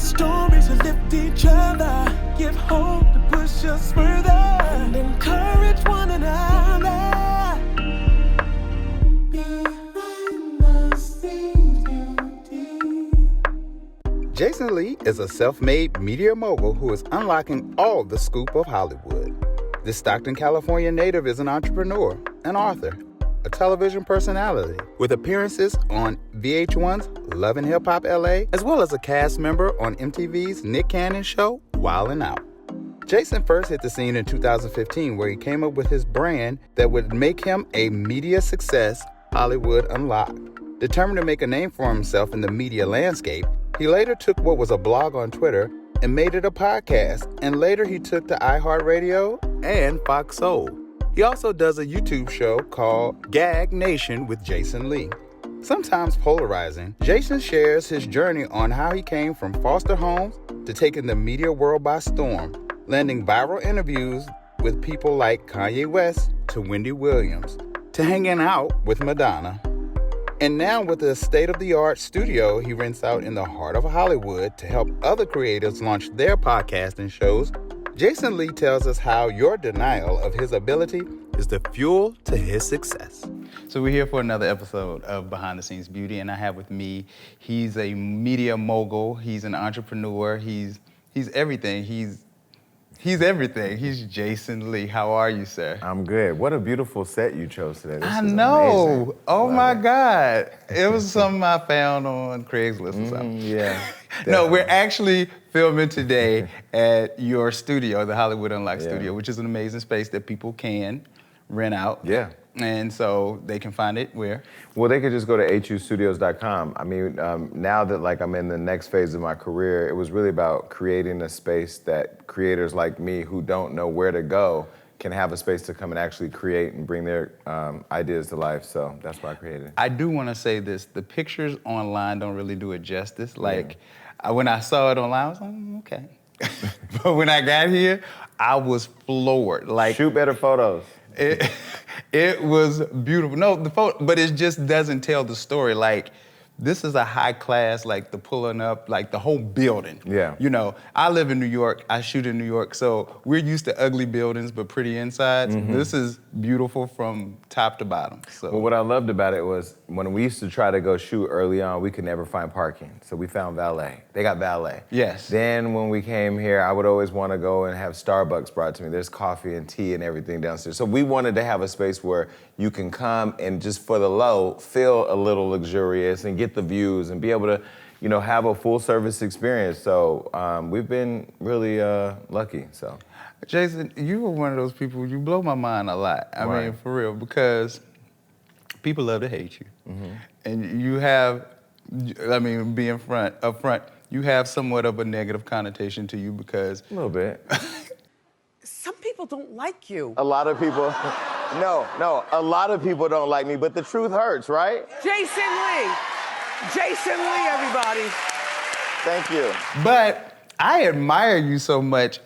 stories to lift each other, give hope to push us further, and encourage one another. Behind the scenes beauty. Jason Lee is a self-made media mogul who is unlocking all the scoop of Hollywood. This Stockton, California native is an entrepreneur, an author, a television personality with appearances on VH1's Love and Hip Hop LA, as well as a cast member on MTV's Nick Cannon show, Wildn Out. Jason first hit the scene in 2015, where he came up with his brand that would make him a media success, Hollywood Unlocked. Determined to make a name for himself in the media landscape, he later took what was a blog on Twitter and made it a podcast, and later he took to iHeartRadio and Fox Soul. He also does a YouTube show called Gag Nation with Jason Lee. Sometimes polarizing, Jason shares his journey on how he came from foster homes to taking the media world by storm, landing viral interviews with people like Kanye West to Wendy Williams, to hanging out with Madonna. And now with a state-of-the-art studio he rents out in the heart of Hollywood to help other creators launch their podcasts and shows, Jason Lee tells us how your denial of his ability is the fuel to his success. So we're here for another episode of Behind the Scenes Beauty, and I have with me, he's a media mogul, he's an entrepreneur, he's everything. He's everything. He's Jason Lee. How are you, sir? I'm good. What a beautiful set you chose today. I know. Amazing. Oh my God. It was something I found on Craigslist or something. Yeah. No, we're actually filming today at your studio, the Hollywood Unlocked studio, which is an amazing space that people can rent out. Yeah. And so they can find it where? Well, they could just go to hustudios.com. I mean, now that I'm in the next phase of my career, it was really about creating a space that creators like me who don't know where to go can have a space to come and actually create and bring their ideas to life. So that's why I created it. I do want to say this. The pictures online don't really do it justice. When I saw it online, I was like, okay. But when I got here, I was floored. Shoot better photos. It was beautiful. No, the photo, but it just doesn't tell the story. This is a high class, the pulling up, the whole building. Yeah. You know, I live in New York, I shoot in New York, so we're used to ugly buildings but pretty insides. Mm-hmm. This is beautiful from top to bottom. So. Well, what I loved about it was when we used to try to go shoot early on, we could never find parking. So we found valet. They got valet. Yes. Then when we came here, I would always want to go and have Starbucks brought to me. There's coffee and tea and everything downstairs. So we wanted to have a space where you can come and just for the low, feel a little luxurious and get the views and be able to, have a full service experience. So we've been really lucky, so. Jason, you were one of those people, you blow my mind a lot. I mean, for real, because people love to hate you. Mm-hmm. And you have, being up front, you have somewhat of a negative connotation to you because. A little bit. Some people don't like you. A lot of people, no, a lot of people don't like me, but the truth hurts, right? Jason Lee, everybody. Thank you. But I admire you so much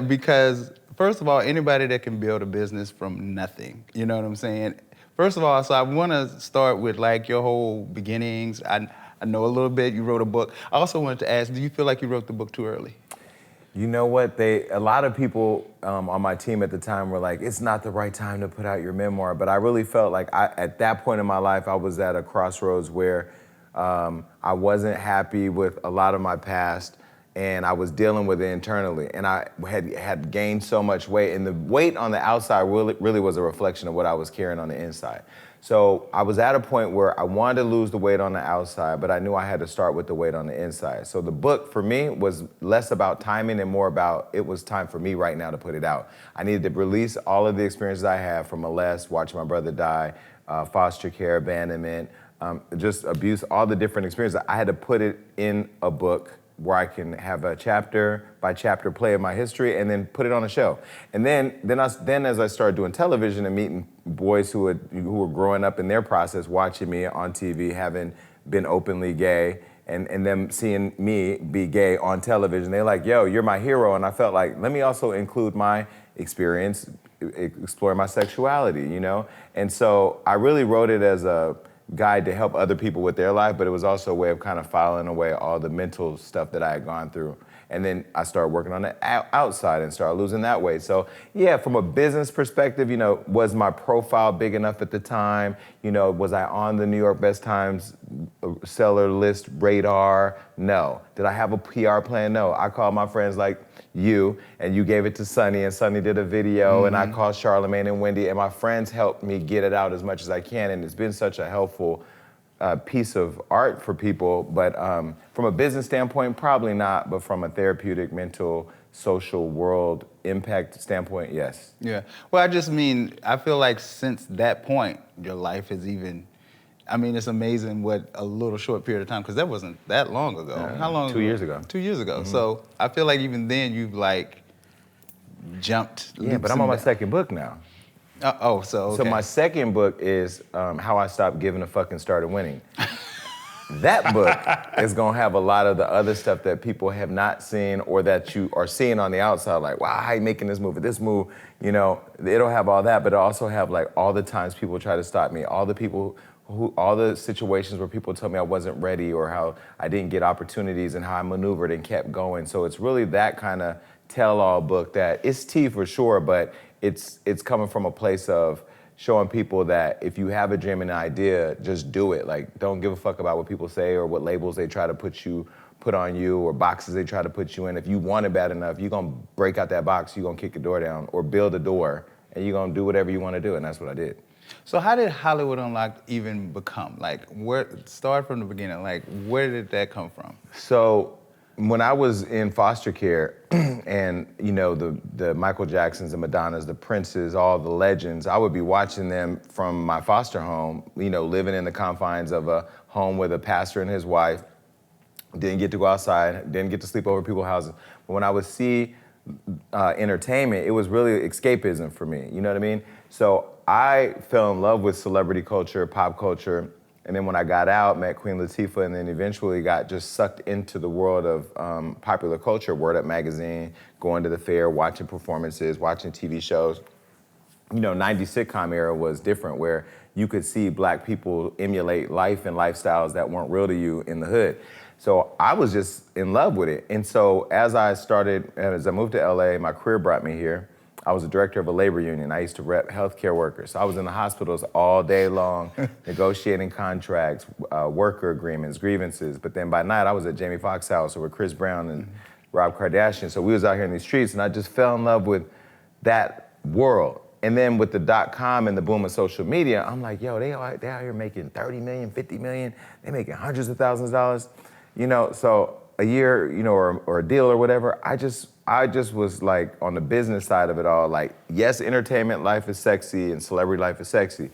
because, first of all, anybody that can build a business from nothing, you know what I'm saying? First of all, so I want to start with your whole beginnings. I know a little bit, you wrote a book. I also wanted to ask, do you feel like you wrote the book too early? You know what, a lot of people on my team at the time were like, it's not the right time to put out your memoir, but I really felt like at that point in my life, I was at a crossroads where I wasn't happy with a lot of my past, and I was dealing with it internally, and I had gained so much weight, and the weight on the outside really was a reflection of what I was carrying on the inside. So I was at a point where I wanted to lose the weight on the outside, but I knew I had to start with the weight on the inside. So the book for me was less about timing and more about it was time for me right now to put it out. I needed to release all of the experiences I had from molest, watching my brother die, foster care, abandonment, just abuse, all the different experiences. I had to put it in a book where I can have a chapter by chapter play of my history and then put it on a show. And then as I started doing television and meeting boys who were growing up in their process, watching me on TV, having been openly gay, and them seeing me be gay on television, they're like, yo, you're my hero. And I felt like, let me also include my experience, explore my sexuality, And so I really wrote it as guide to help other people with their life, but it was also a way of kind of filing away all the mental stuff that I had gone through. And then I started working on the outside and started losing that weight. So yeah, from a business perspective, was my profile big enough at the time? Was I on the New York Best Times seller list radar? No. Did I have a PR plan? No. I called my friends like you, and you gave it to Sonny, and Sonny did a video, and I called Charlamagne and Wendy, and my friends helped me get it out as much as I can, and it's been such a helpful piece of art for people, but from a business standpoint, probably not, but from a therapeutic, mental, social world impact standpoint, yes. Yeah, well, I just mean, I feel like since that point, your life has it's amazing what a little short period of time, because that wasn't that long ago. How long 2 years ago. 2 years ago. So I feel like even then you've jumped. Yeah, but I'm on my second book now. Okay. So my second book is How I Stopped Giving a Fuck and Started Winning. That book is gonna have a lot of the other stuff that people have not seen or that you are seeing on the outside, like, wow, how you making this move or this move? It'll have all that, but it'll also have like all the times people try to stop me, all the situations where people told me I wasn't ready or how I didn't get opportunities and how I maneuvered and kept going. So it's really that kind of tell-all book that it's tea for sure, but it's coming from a place of showing people that if you have a dream and an idea, just do it. Like, don't give a fuck about what people say or what labels they try to put on you or boxes they try to put you in. If you want it bad enough, you're gonna break out that box, you're gonna kick the door down or build a door, and you're gonna do whatever you wanna do, and that's what I did. So how did Hollywood Unlocked even become? Start from the beginning, where did that come from? So when I was in foster care and, the Michael Jacksons, the Madonnas, the Princes, all the legends, I would be watching them from my foster home, living in the confines of a home with a pastor and his wife. Didn't get to go outside, didn't get to sleep over people's houses. But when I would see entertainment, it was really escapism for me, you know what I mean? So I fell in love with celebrity culture, pop culture, and then when I got out, met Queen Latifah, and then eventually got just sucked into the world of popular culture, Word Up magazine, going to the fair, watching performances, watching TV shows. 90s sitcom era was different, where you could see black people emulate life and lifestyles that weren't real to you in the hood. So I was just in love with it. And so as I moved to LA, my career brought me here. I was a director of a labor union. I used to rep healthcare workers. So I was in the hospitals all day long, negotiating contracts, worker agreements, grievances. But then by night, I was at Jamie Foxx's house or with Chris Brown and Rob Kardashian. So we was out here in these streets, and I just fell in love with that world. And then with the .com and the boom of social media, I'm like, yo, they out here making 30 million, 50 million. They making hundreds of thousands of dollars. So a year, or a deal or whatever, I just was like on the business side of it all, like, yes, entertainment life is sexy and celebrity life is sexy,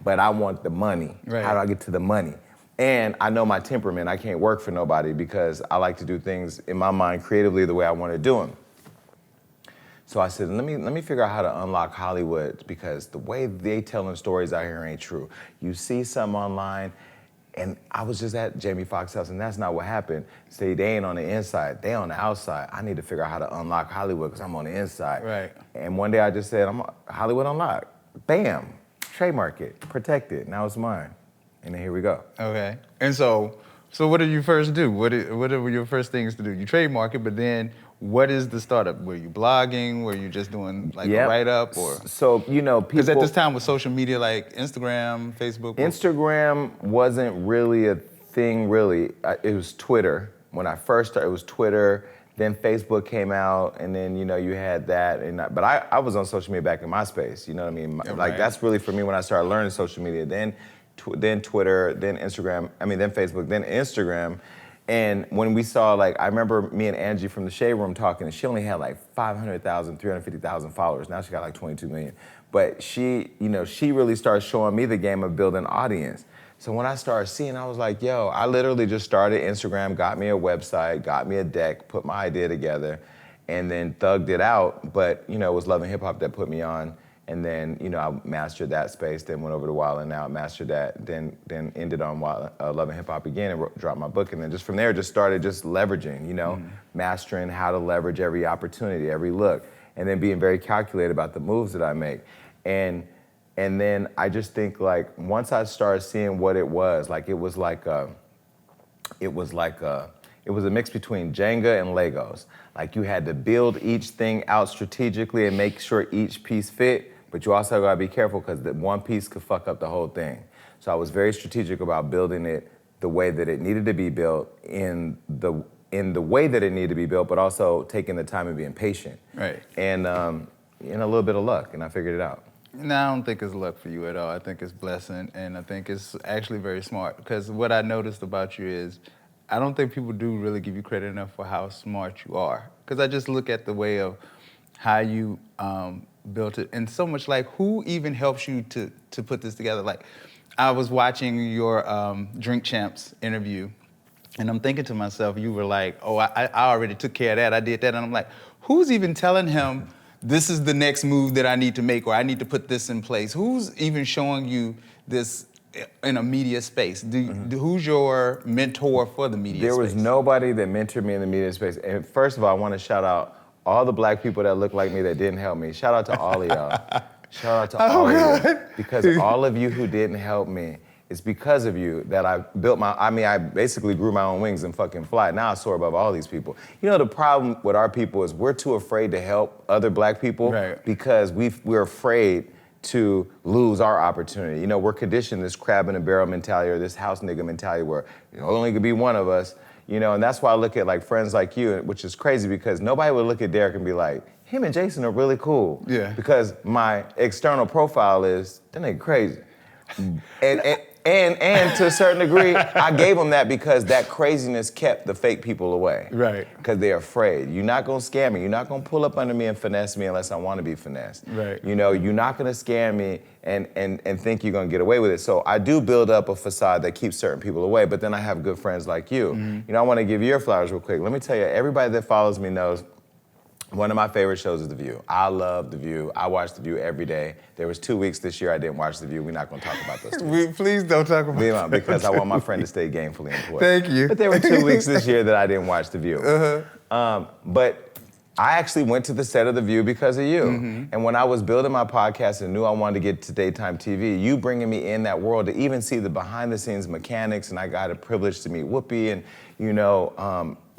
but I want the money. Right. How do I get to the money? And I know my temperament, I can't work for nobody because I like to do things in my mind creatively the way I want to do them. So I said, let me figure out how to unlock Hollywood, because the way they telling stories out here ain't true. You see some online, and I was just at Jamie Foxx's house, and that's not what happened. See, they ain't on the inside, they on the outside. I need to figure out how to unlock Hollywood because I'm on the inside. Right. And one day I just said, I'm Hollywood Unlocked. Bam, trademark it, protect it, now it's mine. And then here we go. Okay. And so what did you first do? What were your first things to do? You trademark it, but then what is the startup? Were you blogging? Were you just doing a write-up? Or so, people... Because at this time with social media like Instagram, Facebook... Instagram wasn't really a thing, really. It was Twitter. When I first started, it was Twitter. Then Facebook came out, and then, you had that. But I was on social media back in MySpace, you know what I mean? Right. That's really for me when I started learning social media. Then Twitter, then Instagram, then Facebook, then Instagram. And when we saw, I remember me and Angie from the Shade Room talking, and she only had 500,000, 350,000 followers. Now she got 22 million. But she really started showing me the game of building audience. So when I started seeing, I was like, yo, I literally just started Instagram, got me a website, got me a deck, put my idea together, and then thugged it out. But, it was Love and Hip Hop that put me on. And then, I mastered that space, then went over to wildn, now mastered that, then ended on Love and Hip Hop again and dropped my book. And then just from there, just started leveraging, mastering how to leverage every opportunity, every look, and then being very calculated about the moves that I make. And And then I just think like once I started seeing what it was a mix between Jenga and Legos. Like you had to build each thing out strategically and make sure each piece fit, but you also gotta be careful because one piece could fuck up the whole thing. So I was very strategic about building it the way that it needed to be built in the way that it needed to be built, but also taking the time and being patient. Right. And a little bit of luck, and I figured it out. No, I don't think it's luck for you at all. I think it's blessing, and I think it's actually very smart. Because what I noticed about you is, I don't think people do really give you credit enough for how smart you are. Because I just look at the way of how you built it, and so much like who even helps you to put this together. Like, I was watching your Drink Champs interview, and I'm thinking to myself, you were like, oh, I already took care of that, I did that, and I'm like, who's even telling him this is the next move that I need to make, or I need to put this in place? Who's even showing you this in a media space? Who's your mentor for the media space? There was nobody that mentored me in the media space. And first of all, I want to shout out all the black people that look like me that didn't help me. Shout out to all of y'all. Shout out to all of you. Because all of you who didn't help me, it's because of you that I built I basically grew my own wings and fucking fly. Now I soar above all these people. You know, the problem with our people is we're too afraid to help other black people because we're afraid to lose our opportunity. You know, we're conditioned this crab in a barrel mentality or this house nigga mentality where only could be one of us, and that's why I look at like friends like you, which is crazy because nobody would look at Derek and be like, him and Jason are really cool. Yeah. Because my external profile is, that nigga crazy. And to a certain degree, I gave them that because that craziness kept the fake people away. Right. Because they're afraid. You're not gonna scam me. You're not gonna pull up under me and finesse me unless I wanna be finessed. Right. You're not gonna scam me and think you're gonna get away with it. So I do build up a facade that keeps certain people away, but then I have good friends like you. Mm-hmm. I wanna give you your flowers real quick. Let me tell you, everybody that follows me knows one of my favorite shows is The View. I love The View. I watch The View every day. There was 2 weeks this year I didn't watch The View. We're not gonna talk about those 2 weeks. Please don't talk about that. Because I want my friend to stay gainfully employed. Thank you. But there were 2 weeks this year that I didn't watch The View. But I actually went to the set of The View because of you. Mm-hmm. And when I was building my podcast and knew I wanted to get to daytime TV, you bringing me in that world to even see the behind the scenes mechanics, and I got a privilege to meet Whoopi, and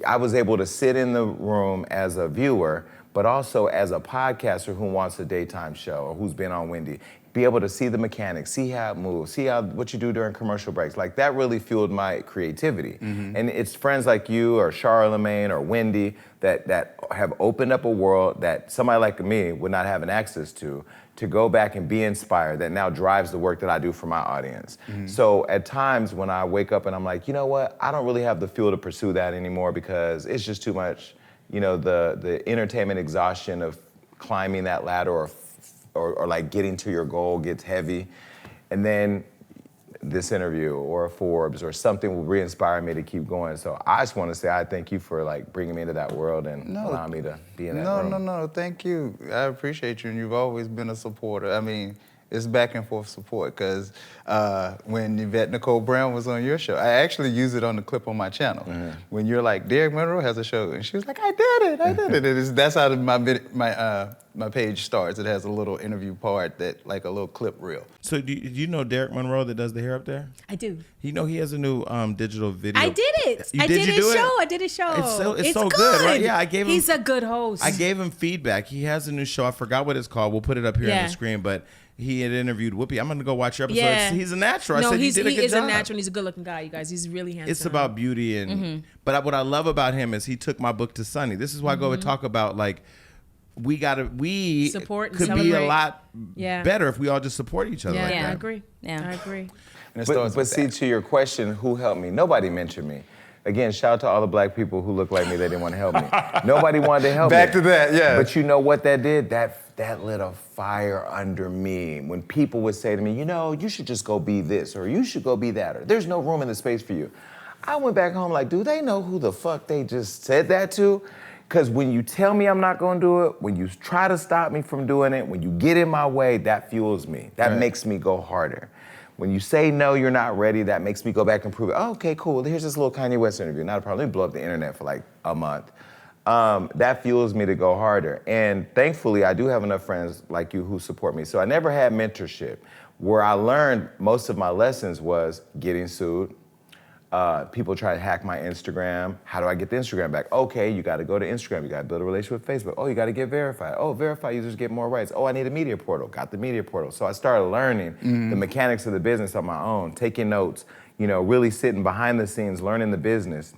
I was able to sit in the room as a viewer, but also as a podcaster who wants a daytime show or who's been on Wendy, be able to see the mechanics, see how it moves, see what you do during commercial breaks. Like that really fueled my creativity. Mm-hmm. And it's friends like you or Charlamagne or Wendy that have opened up a world that somebody like me would not have an access to go back and be inspired, that now drives the work that I do for my audience. Mm-hmm. So at times when I wake up and I'm like, you know what, I don't really have the fuel to pursue that anymore because it's just too much, the entertainment exhaustion of climbing that ladder or like getting to your goal gets heavy. And then this interview or a Forbes or something will re-inspire me to keep going. So I just want to say I thank you for like bringing me into that world and allowing me to be in that room. No, thank you. I appreciate you, and you've always been a supporter. I mean, it's back and forth support, because when Yvette Nicole Brown was on your show, I actually use it on the clip on my channel. Mm-hmm. When you're like, Derek Monroe has a show, and she was like, I did it. That's how my page starts. It has a little interview part that, like a little clip reel. So do you know Derek Monroe that does the hair up there? I do. He has a new digital video. I did it. I did his show. It's so good, right? Yeah, He's a good host. I gave him feedback. He has a new show. I forgot what it's called. We'll put it up here on the screen, but he had interviewed Whoopi. I'm gonna go watch your episode. Yeah. He's a natural. I said he did a good job. He is a natural. He's a good-looking guy, you guys. He's really handsome. It's about beauty and. But what I love about him is he took my book to Sunny. This is why I go and talk about like. We support could be a lot better if we all just support each other. Yeah, like that. I agree. Yeah, I agree. But see, to your question, who helped me? Nobody mentored me. Again, shout out to all the black people who look like me that didn't want to help me. Nobody wanted to help me. Back to that, yeah. But you know what that did? That lit a fire under me. When people would say to me, you should just go be this, or you should go be that, or there's no room in the space for you. I went back home like, do they know who the fuck they just said that to? Because when you tell me I'm not gonna do it, when you try to stop me from doing it, when you get in my way, that fuels me. That makes me go harder. When you say no, you're not ready, that makes me go back and prove it. Oh, okay, cool. Here's this little Kanye West interview. Not a problem. Let me blow up the internet for like a month. that fuels me to go harder. And thankfully, I do have enough friends like you who support me. So I never had mentorship. Where I learned most of my lessons was getting sued. People try to hack my Instagram. How do I get the Instagram back? Okay, you gotta go to Instagram. You gotta build a relationship with Facebook. Oh, you gotta get verified. Oh, verified users get more rights. Oh, I need a media portal. Got the media portal. So I started learning the mechanics of the business on my own, taking notes, really sitting behind the scenes, learning the business.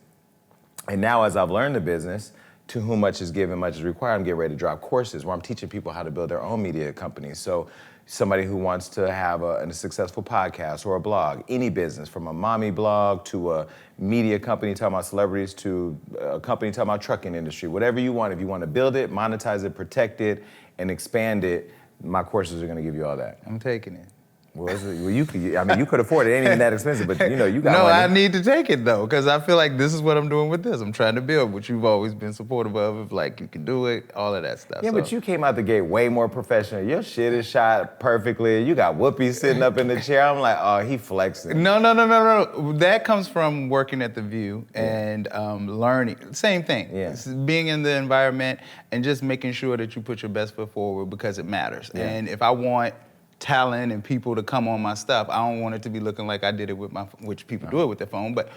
And now as I've learned the business, to whom much is given, much is required, I'm getting ready to drop courses where I'm teaching people how to build their own media companies. So somebody who wants to have a successful podcast or a blog, any business, from a mommy blog to a media company talking about celebrities to a company talking about trucking industry, whatever you want. If you want to build it, monetize it, protect it, and expand it, my courses are going to give you all that. I'm taking it. Well, you could afford it. It ain't even that expensive, but you got No, money. I need to take it though, because I feel like this is what I'm doing with this. I'm trying to build, which you've always been supportive of like you can do it, all of that stuff. Yeah, so. but you came out the gate way more professional. Your shit is shot perfectly. You got Whoopi sitting up in the chair. I'm like, oh, he flexing. No. That comes from working at The View and learning. Same thing. Yeah. It's being in the environment and just making sure that you put your best foot forward because it matters. Yeah. And if I want talent and people to come on my stuff, I don't want it to be looking like I did it with which people do it with their phone, but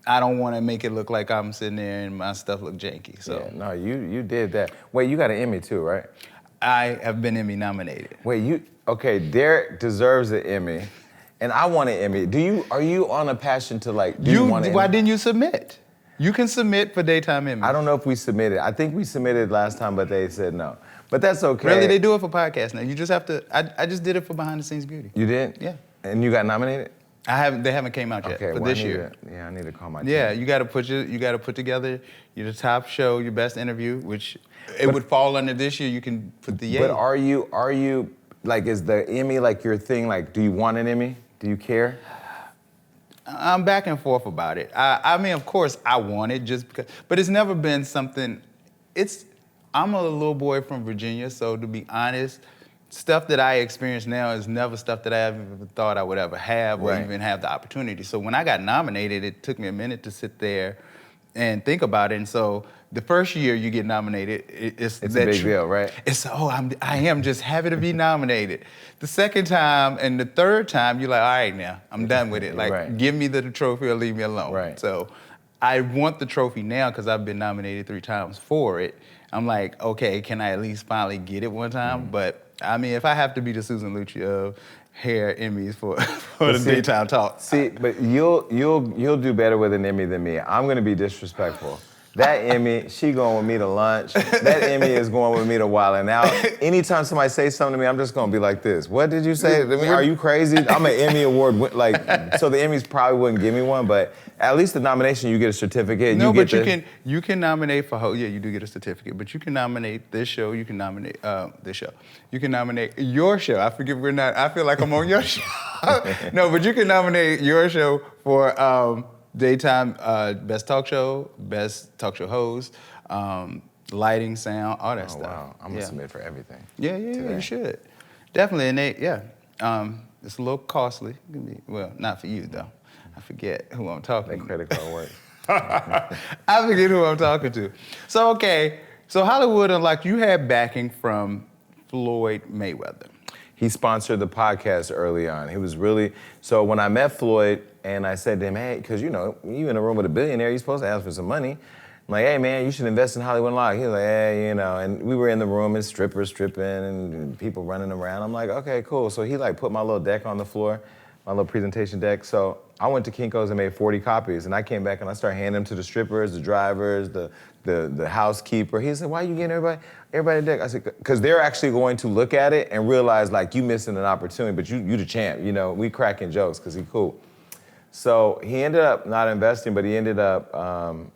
I don't want to make it look like I'm sitting there and my stuff look janky. So Yeah, no, you did that. Wait, you got an Emmy too, right? I have been Emmy nominated. Wait, Derek deserves an Emmy, and I want an Emmy. Are you on a passion to like? Why didn't you submit? You can submit for daytime Emmy. I don't know if we submitted. I think we submitted last time, but they said no. But that's okay. Really, they do it for podcasts now. You just have to. I just did it for Behind the Scenes Beauty. You did? Yeah. And you got nominated? They haven't came out yet for this year. I need to call my Yeah, team. you got to put together your top show, your best interview, which it would fall under this year. You can put the yay. But are you like, is the Emmy like your thing? Like, do you want an Emmy? Do you care? I'm back and forth about it. I mean, of course, I want it just because, but it's never been something. I'm a little boy from Virginia, so to be honest, stuff that I experience now is never stuff that I ever thought I would ever have or even have the opportunity. So when I got nominated, it took me a minute to sit there and think about it. And so the first year you get nominated, it's a big deal, right? It's, I am just happy to be nominated. The second time and the third time, you're like, all right now, I'm done with it. Like, give me the trophy or leave me alone. Right. So I want the trophy now because I've been nominated 3 times for it. I'm like, okay, can I at least finally get it one time? But I mean, if I have to be the Susan Lucci of hair Emmys for the daytime talk. See, but you'll do better with an Emmy than me. I'm gonna be disrespectful. That Emmy, she going with me to lunch. That Emmy is going with me to wildn' out. Anytime somebody says something to me, I'm just gonna be like this. What did you say? Are you crazy? I'm an Emmy award, so the Emmys probably wouldn't give me one, but at least the nomination, you get a certificate. No, but you can nominate for, you do get a certificate, but you can nominate this show, you can nominate this show. You can nominate your show. I feel like I'm on your show. No, but you can nominate your show for daytime best talk show host, lighting, sound, all that stuff. Wow, I'm gonna submit for everything. Yeah, you should. Definitely, and it's a little costly. Well, not for you though. I forget who I'm talking to. That credit card works. I forget who I'm talking to. So Hollywood Unlocked, you had backing from Floyd Mayweather. He sponsored the podcast early on. He was so when I met Floyd and I said to him, hey, because you in a room with a billionaire, you're supposed to ask for some money. I'm like, hey man, you should invest in Hollywood Unlocked. He was like, hey, and we were in the room and strippers stripping and people running around. I'm like, okay, cool. So he put my little deck on the floor, my little presentation deck. So I went to Kinko's and made 40 copies, and I came back and I started handing them to the strippers, the drivers, the housekeeper. He said, why are you getting everybody a deck? I said, because they're actually going to look at it and realize you missing an opportunity, but you the champ, we cracking jokes because he cool. So he ended up not investing, but he ended up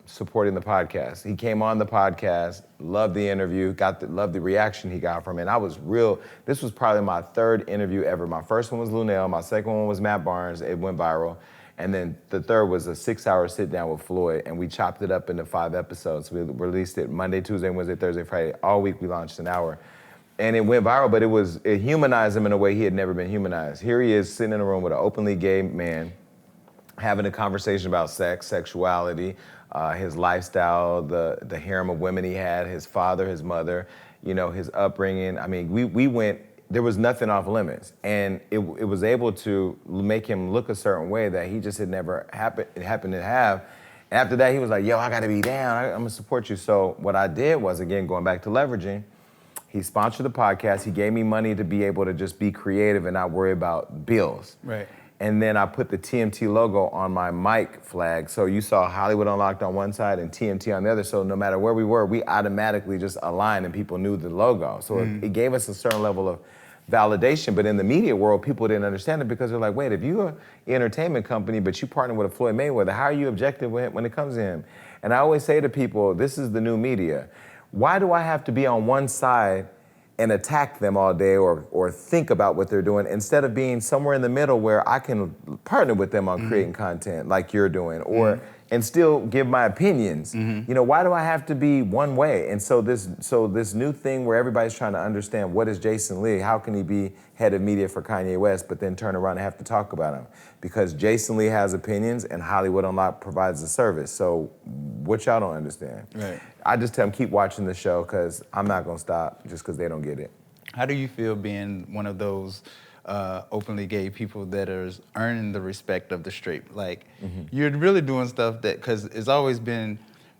supporting the podcast. He came on the podcast, loved the interview, loved the reaction he got from it. And this was probably my 3rd interview ever. My first one was Lunel, my second one was Matt Barnes, it went viral. And then the third was a 6-hour sit down with Floyd, and we chopped it up into 5 episodes. We released it Monday, Tuesday, Wednesday, Thursday, Friday. All week we launched an hour. And it went viral, but it humanized him in a way he had never been humanized. Here he is sitting in a room with an openly gay man, having a conversation about sex, sexuality, his lifestyle, the harem of women he had, his father, his mother, you know, his upbringing. I mean, we went, there was nothing off limits. And it was able to make him look a certain way that he just had never happened to have. And after that, he was like, yo, I gotta be down, I'm gonna support you. So what I did was, again, going back to leveraging, he sponsored the podcast, he gave me money to be able to just be creative and not worry about bills. Right. And then I put the TMT logo on my mic flag. So you saw Hollywood Unlocked on one side and TMT on the other. So no matter where we were, we automatically just aligned and people knew the logo. So it gave us a certain level of validation. But in the media world, people didn't understand it because they're like, wait, if you're an entertainment company, but you partner with a Floyd Mayweather, how are you objective when it comes to him? And I always say to people, this is the new media. Why do I have to be on one side and attack them all day or think about what they're doing instead of being somewhere in the middle where I can partner with them on creating content like you're doing and still give my opinions. You know, why do I have to be one way? And so this new thing where everybody's trying to understand what is Jason Lee, how can he be head of media for Kanye West, but then turn around and have to talk about him? Because Jason Lee has opinions and Hollywood Unlocked provides the service. So what y'all don't understand. Right. I just tell them keep watching the show because I'm not gonna stop just because they don't get it. How do you feel being one of those openly gay people that is earning the respect of the straight? Like, you're really doing stuff that, because it's always been,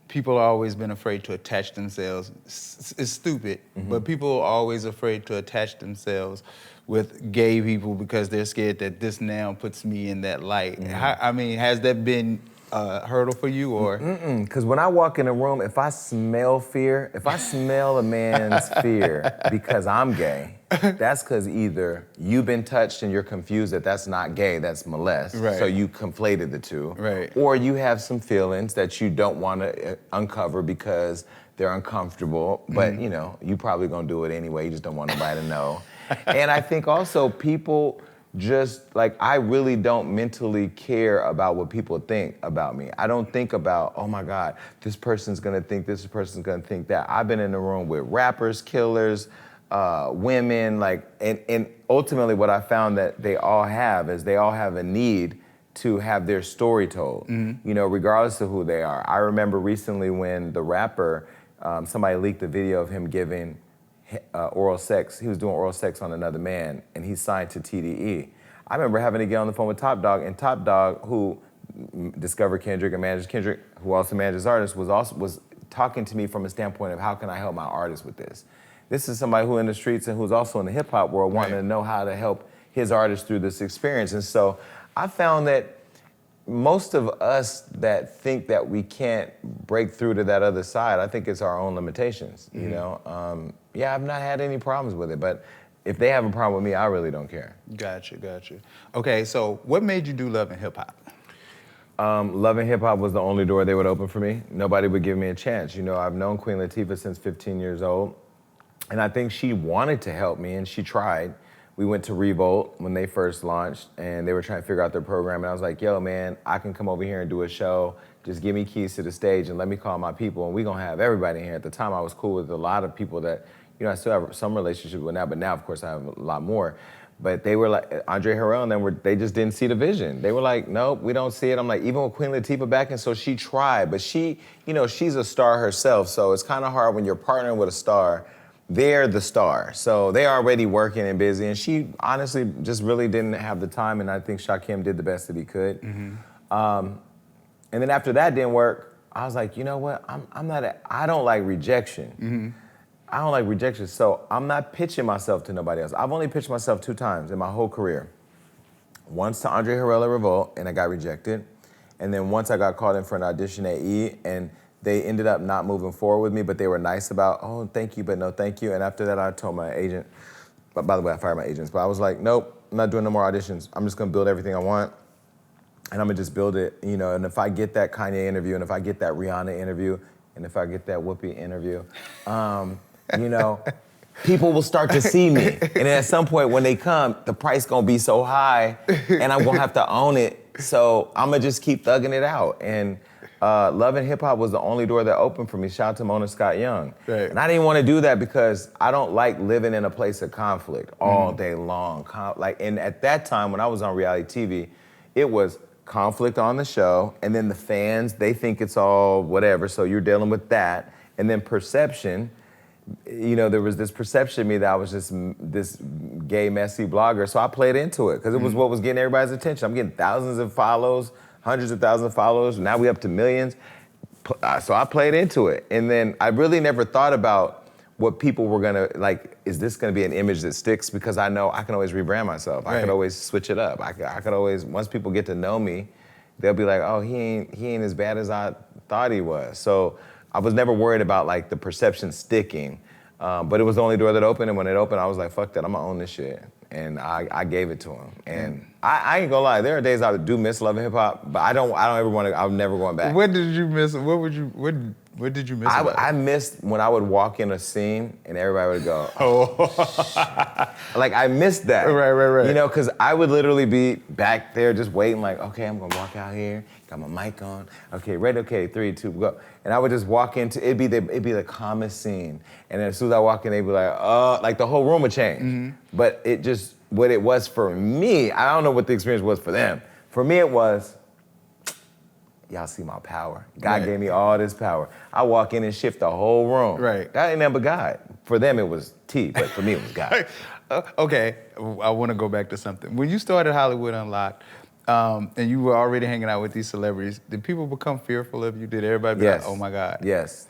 people have always been afraid to attach themselves. It's stupid, but people are always afraid to attach themselves with gay people because they're scared that this now puts me in that light. I mean, has that been a hurdle for you, or? Because when I walk in a room, if I smell fear, if I smell a man's fear because I'm gay, that's because either you've been touched and you're confused that that's not gay, that's molest. Right. So you conflated the two. Right. Or you have some feelings that you don't want to uncover because they're uncomfortable, but you know, you probably gonna do it anyway, you just don't want nobody to know. And I think also people just, like, I really don't mentally care about what people think about me. I don't think about, oh my God, this person's gonna think this person's gonna think that. I've been in the room with rappers, killers, women, like, and ultimately what I found that they all have is they all have a need to have their story told, you know, regardless of who they are. I remember recently when the rapper, somebody leaked a video of him giving oral sex. He was doing oral sex on another man, and he signed to TDE. I remember having to get on the phone with Top Dog, and Top Dog, who discovered Kendrick and manages Kendrick, who also manages artists, was talking to me from a standpoint of how can I help my artists with this. This is somebody who in the streets and who's also in the hip hop world wanting to know how to help his artists through this experience. And so I found that most of us that think that we can't break through to that other side, I think it's our own limitations, you know? Yeah, I've not had any problems with it, but if they have a problem with me, I really don't care. Gotcha. Okay, so what made you do Love and Hip Hop? Love and Hip Hop was the only door they would open for me. Nobody would give me a chance. You know, I've known Queen Latifah since 15 years old, and I think she wanted to help me, and she tried. We went to Revolt when they first launched, and they were trying to figure out their program, and I was like, yo, man, I can come over here and do a show. Just give me keys to the stage and let me call my people, and we're gonna have everybody here. At the time, I was cool with a lot of people that, you know, I still have some relationship with now, but now, of course, I have a lot more. But they were like, Andre Harrell and them, they just didn't see the vision. They were like, nope, we don't see it. I'm like, even with Queen Latifah back, and so she tried, but she, you know, she's a star herself, so it's kind of hard when you're partnering with a star. They're the star, so they're already working and busy, and she honestly just really didn't have the time, and I think Shaquem did the best that he could. And then after that didn't work, I was like, you know what, I don't like rejection. I don't like rejection, so I'm not pitching myself to nobody else. I've only pitched myself 2 times in my whole career. Once to Andre Harrell at Revolt, and I got rejected. And then once I got called in for an audition at E, and they ended up not moving forward with me, but they were nice about, oh, thank you, but no thank you. And after that, I told my agent, but by the way, I fired my agents, but I was like, nope, I'm not doing no more auditions. I'm just gonna build everything I want, and I'm gonna just build it, you know, and if I get that Kanye interview, and if I get that Rihanna interview, and if I get that Whoopi interview, you know, people will start to see me. And then at some point when they come, the price gonna be so high and I'm gonna have to own it. So I'm gonna just keep thugging it out. And Love and Hip Hop was the only door that opened for me. Shout out to Mona Scott Young. Right. And I didn't wanna do that because I don't like living in a place of conflict all day long. And at that time when I was on reality TV, it was conflict on the show, and then the fans, they think it's all whatever, so you're dealing with that. And then perception, you know, there was this perception of me that I was just this gay, messy blogger, so I played into it, because it was what was getting everybody's attention. I'm getting thousands of follows, hundreds of thousands of followers, now we up to millions. So I played into it. And then I really never thought about what people were gonna, like, is this gonna be an image that sticks? Because I know I can always rebrand myself. I could always switch it up. I could always, once people get to know me, they'll be like, oh, he ain't as bad as I thought he was. So I was never worried about like the perception sticking, but it was the only door that opened, and when it opened, I was like, fuck that, I'm gonna own this shit. And I gave it to him. And I ain't gonna lie, there are days I do miss Love and Hip Hop, but I don't ever wanna, I'm never going back. What did you miss? What did you miss about it? I missed when I would walk in a scene and everybody would go, oh. Like, I missed that. Right. You know, because I would literally be back there just waiting, like, okay, I'm gonna walk out here, got my mic on, okay, ready, okay, 3, 2, go. And I would just walk into, it'd be the calmest scene. And then as soon as I walk in, they'd be like, like the whole room would change. But it just, what it was for me, I don't know what the experience was for them. For me, it was, y'all see my power. God gave me all this power. I walk in and shift the whole room. Right. That ain't nothing but God. For them, it was T, but for me, it was God. Okay, I want to go back to something. When you started Hollywood Unlocked, and you were already hanging out with these celebrities, did people become fearful of you? Did everybody be like, oh my God? Yes.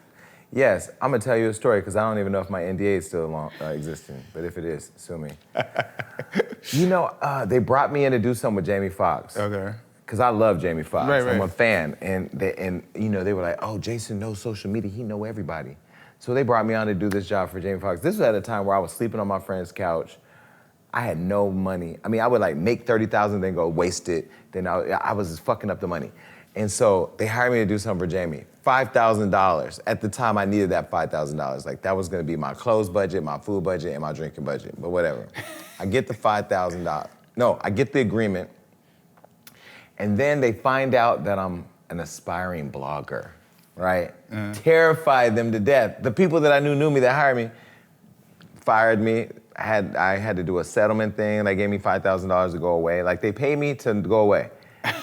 I'm gonna tell you a story, because I don't even know if my NDA is still existing, but if it is, sue me. You know, they brought me in to do something with Jamie Foxx. Okay. Because I love Jamie Foxx. Right. I'm a fan. And you know, they were like, oh, Jason knows social media, he know everybody. So they brought me on to do this job for Jamie Foxx. This was at a time where I was sleeping on my friend's couch. I had no money. I mean, I would like make $30,000, then go waste it. Then I was just fucking up the money. And so they hired me to do something for Jamie. $5,000. At the time, I needed that $5,000. Like, that was gonna be my clothes budget, my food budget, and my drinking budget, but whatever. I get the $5,000. No, I get the agreement. And then they find out that I'm an aspiring blogger, right? Terrified them to death. The people that I knew me, that hired me, fired me. I had to do a settlement thing. They gave me $5,000 to go away. Like, they paid me to go away.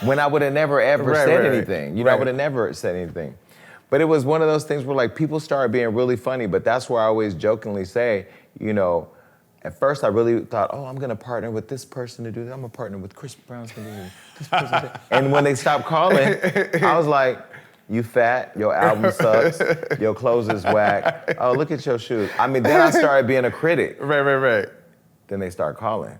When I would have never, ever said anything. You know, I would have never said anything. But it was one of those things where, like, people started being really funny, but that's where I always jokingly say, you know, at first I really thought, oh, I'm gonna partner with this person to do that. I'm gonna partner with Chris Brown's gonna do this person. And when they stopped calling, I was like, you fat, your album sucks, your clothes is whack. Oh, look at your shoes. I mean, then I started being a critic. Right. Then they start calling.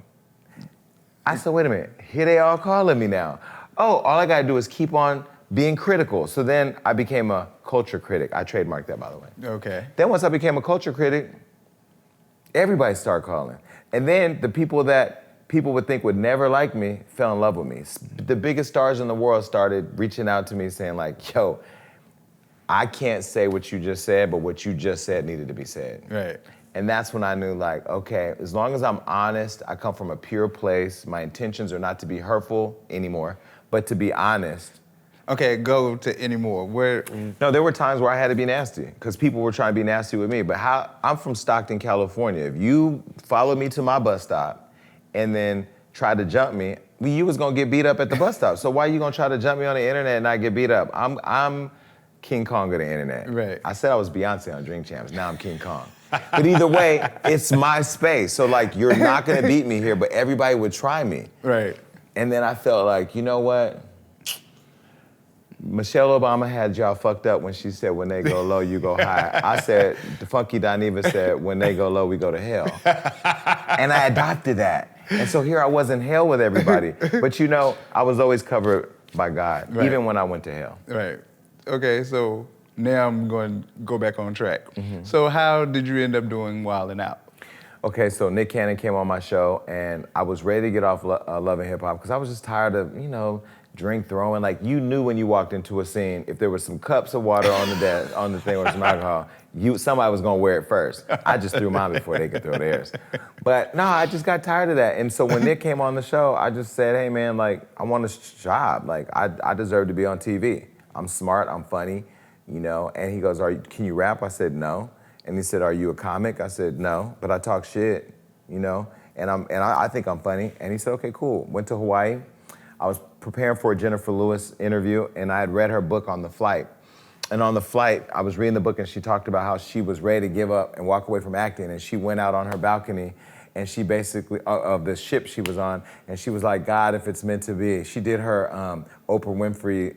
I said, wait a minute, here they all calling me now. Oh, all I gotta do is keep on being critical. So then I became a culture critic. I trademarked that, by the way. Okay. Then once I became a culture critic, everybody started calling. And then the people that people would think would never like me fell in love with me. The biggest stars in the world started reaching out to me saying like, yo, I can't say what you just said, but what you just said needed to be said. Right. And that's when I knew, like, okay, as long as I'm honest, I come from a pure place, my intentions are not to be hurtful anymore, but to be honest. Okay, go to anymore. Where? No, there were times where I had to be nasty, because people were trying to be nasty with me. But I'm from Stockton, California. If you followed me to my bus stop and then tried to jump me, you was gonna get beat up at the bus stop. So why are you gonna try to jump me on the internet and not get beat up? I'm King Kong of the internet. Right. I said I was Beyonce on Drink Champs, now I'm King Kong. But either way, it's my space. So like, you're not gonna beat me here, but everybody would try me. Right. And then I felt like, you know what? Michelle Obama had y'all fucked up when she said, when they go low, you go high. I said, the Funky Dineva said, when they go low, we go to hell. And I adopted that. And so here I was in hell with everybody. But you know, I was always covered by God, even when I went to hell. Right. Okay, so now I'm going to go back on track. So how did you end up doing Wildin' Out? Okay, so Nick Cannon came on my show, and I was ready to get off Love and Hip Hop, because I was just tired of, you know, drink throwing. Like, you knew when you walked into a scene, if there was some cups of water on the desk, on the thing, or some alcohol, somebody was gonna wear it first. I just threw mine before they could throw theirs. But no, I just got tired of that. And so when Nick came on the show, I just said, hey man, like, I want a job. Like, I deserve to be on TV. I'm smart, I'm funny, you know? And he goes, can you rap? I said, no. And he said, are you a comic? I said, no, but I talk shit, you know? And I think I'm funny. And he said, okay, cool. Went to Hawaii. I was preparing for a Jennifer Lewis interview, and I had read her book on the flight. And on the flight, I was reading the book, and she talked about how she was ready to give up and walk away from acting, and she went out on her balcony, and she basically, of the ship she was on, and she was like, God, if it's meant to be. She did her Oprah Winfrey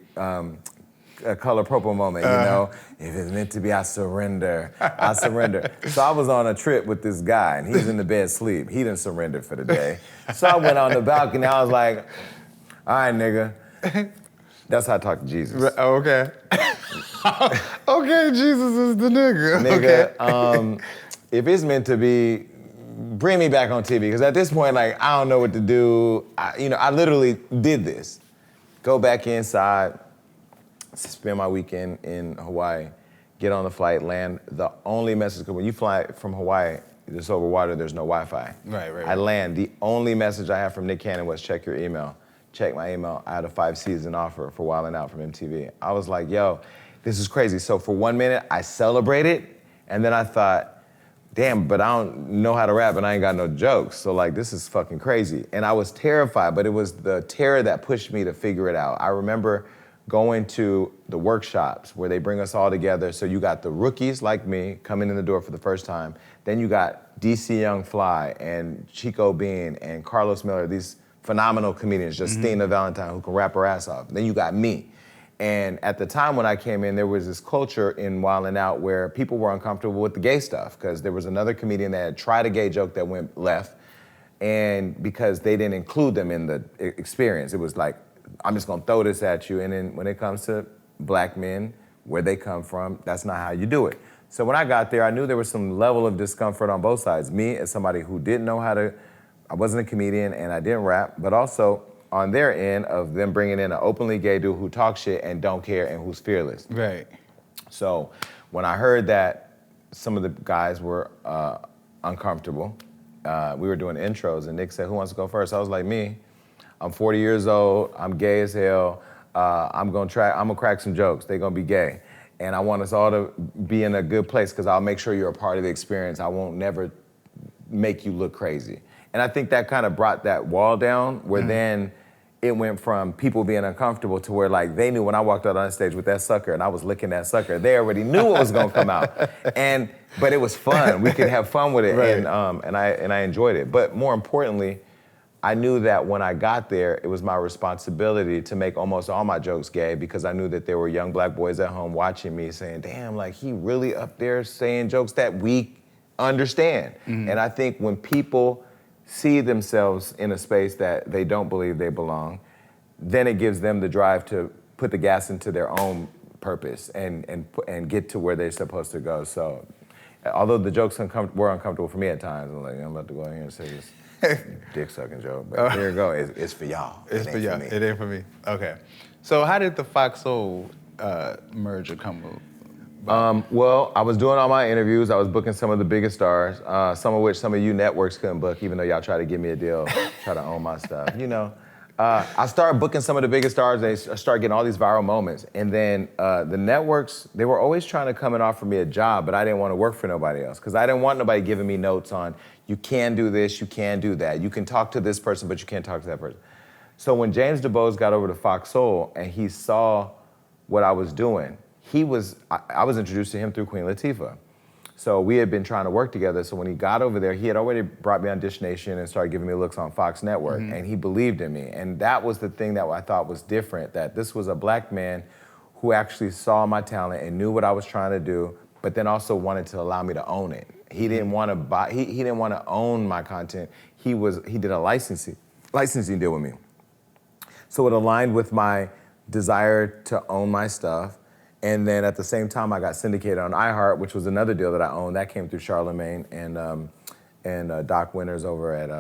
Color Purple moment, you know? If it's meant to be, I surrender. I surrender. So I was on a trip with this guy, and he's in the bed asleep. He didn't surrender for the day. So I went on the balcony, I was like, all right, nigga. That's how I talk to Jesus. Okay. Okay, Jesus is the nigga. Nigga, Okay. If it's meant to be, bring me back on TV. Because at this point, like, I don't know what to do. I literally did this. Go back inside, spend my weekend in Hawaii, get on the flight, land. The only message, because when you fly from Hawaii, just over water, there's no Wi-Fi. Right. I land. The only message I have from Nick Cannon was check your email. Check my email. I had a 5-season offer for Wildn' Out from MTV. I was like, yo, this is crazy. So for 1 minute, I celebrated, and then I thought, damn, but I don't know how to rap and I ain't got no jokes. So like, this is fucking crazy. And I was terrified, but it was the terror that pushed me to figure it out. I remember going to the workshops where they bring us all together. So you got the rookies like me coming in the door for the first time. Then you got DC Young Fly and Chico Bean and Carlos Miller, these phenomenal comedians, Justina Valentine, who can rap her ass off. Then you got me. And at the time when I came in, there was this culture in Wildn' Out where people were uncomfortable with the gay stuff because there was another comedian that had tried a gay joke that went left, and because they didn't include them in the experience, it was like, I'm just gonna throw this at you. And then when it comes to black men, where they come from, that's not how you do it. So when I got there, I knew there was some level of discomfort on both sides. Me as somebody who didn't know how to, I wasn't a comedian and I didn't rap, but also on their end of them bringing in an openly gay dude who talks shit and don't care and who's fearless. Right. So when I heard that some of the guys were uncomfortable, we were doing intros and Nick said, who wants to go first? I was like, me. I'm 40 years old, I'm gay as hell, I'm gonna crack some jokes, they're gonna be gay. And I want us all to be in a good place because I'll make sure you're a part of the experience. I won't never make you look crazy. And I think that kind of brought that wall down where then it went from people being uncomfortable to where like they knew when I walked out on stage with that sucker and I was licking that sucker, they already knew what was gonna come out. But it was fun. We could have fun with it, right. and I enjoyed it. But more importantly, I knew that when I got there, it was my responsibility to make almost all my jokes gay because I knew that there were young black boys at home watching me saying, damn, like he really up there saying jokes that we understand. And I think when people see themselves in a space that they don't believe they belong, then it gives them the drive to put the gas into their own purpose and get to where they're supposed to go. So although the jokes were uncomfortable for me at times, I'm like, I'm about to go in here and say this dick sucking joke, but here you go, it's for y'all. It's for y'all, it ain't for me. Okay. So how did the Fox Soul merger come about? Well, I was doing all my interviews. I was booking some of the biggest stars, some of which some of you networks couldn't book, even though y'all tried to give me a deal, try to own my stuff. You know, I started booking some of the biggest stars, and I started getting all these viral moments. And then the networks, they were always trying to come and offer me a job, but I didn't want to work for nobody else, because I didn't want nobody giving me notes on, you can do this, you can do that. You can talk to this person, but you can't talk to that person. So when James DuBose got over to Fox Soul and he saw what I was doing, I was introduced to him through Queen Latifah. So we had been trying to work together. So when he got over there, he had already brought me on Dish Nation and started giving me looks on Fox Network. And he believed in me. And that was the thing that I thought was different, that this was a black man who actually saw my talent and knew what I was trying to do, but then also wanted to allow me to own it. He didn't want to buy, he didn't want to own my content. He did a licensing deal with me. So it aligned with my desire to own my stuff. And then at the same time, I got syndicated on iHeart, which was another deal that I owned. That came through Charlemagne and Doc Winters over at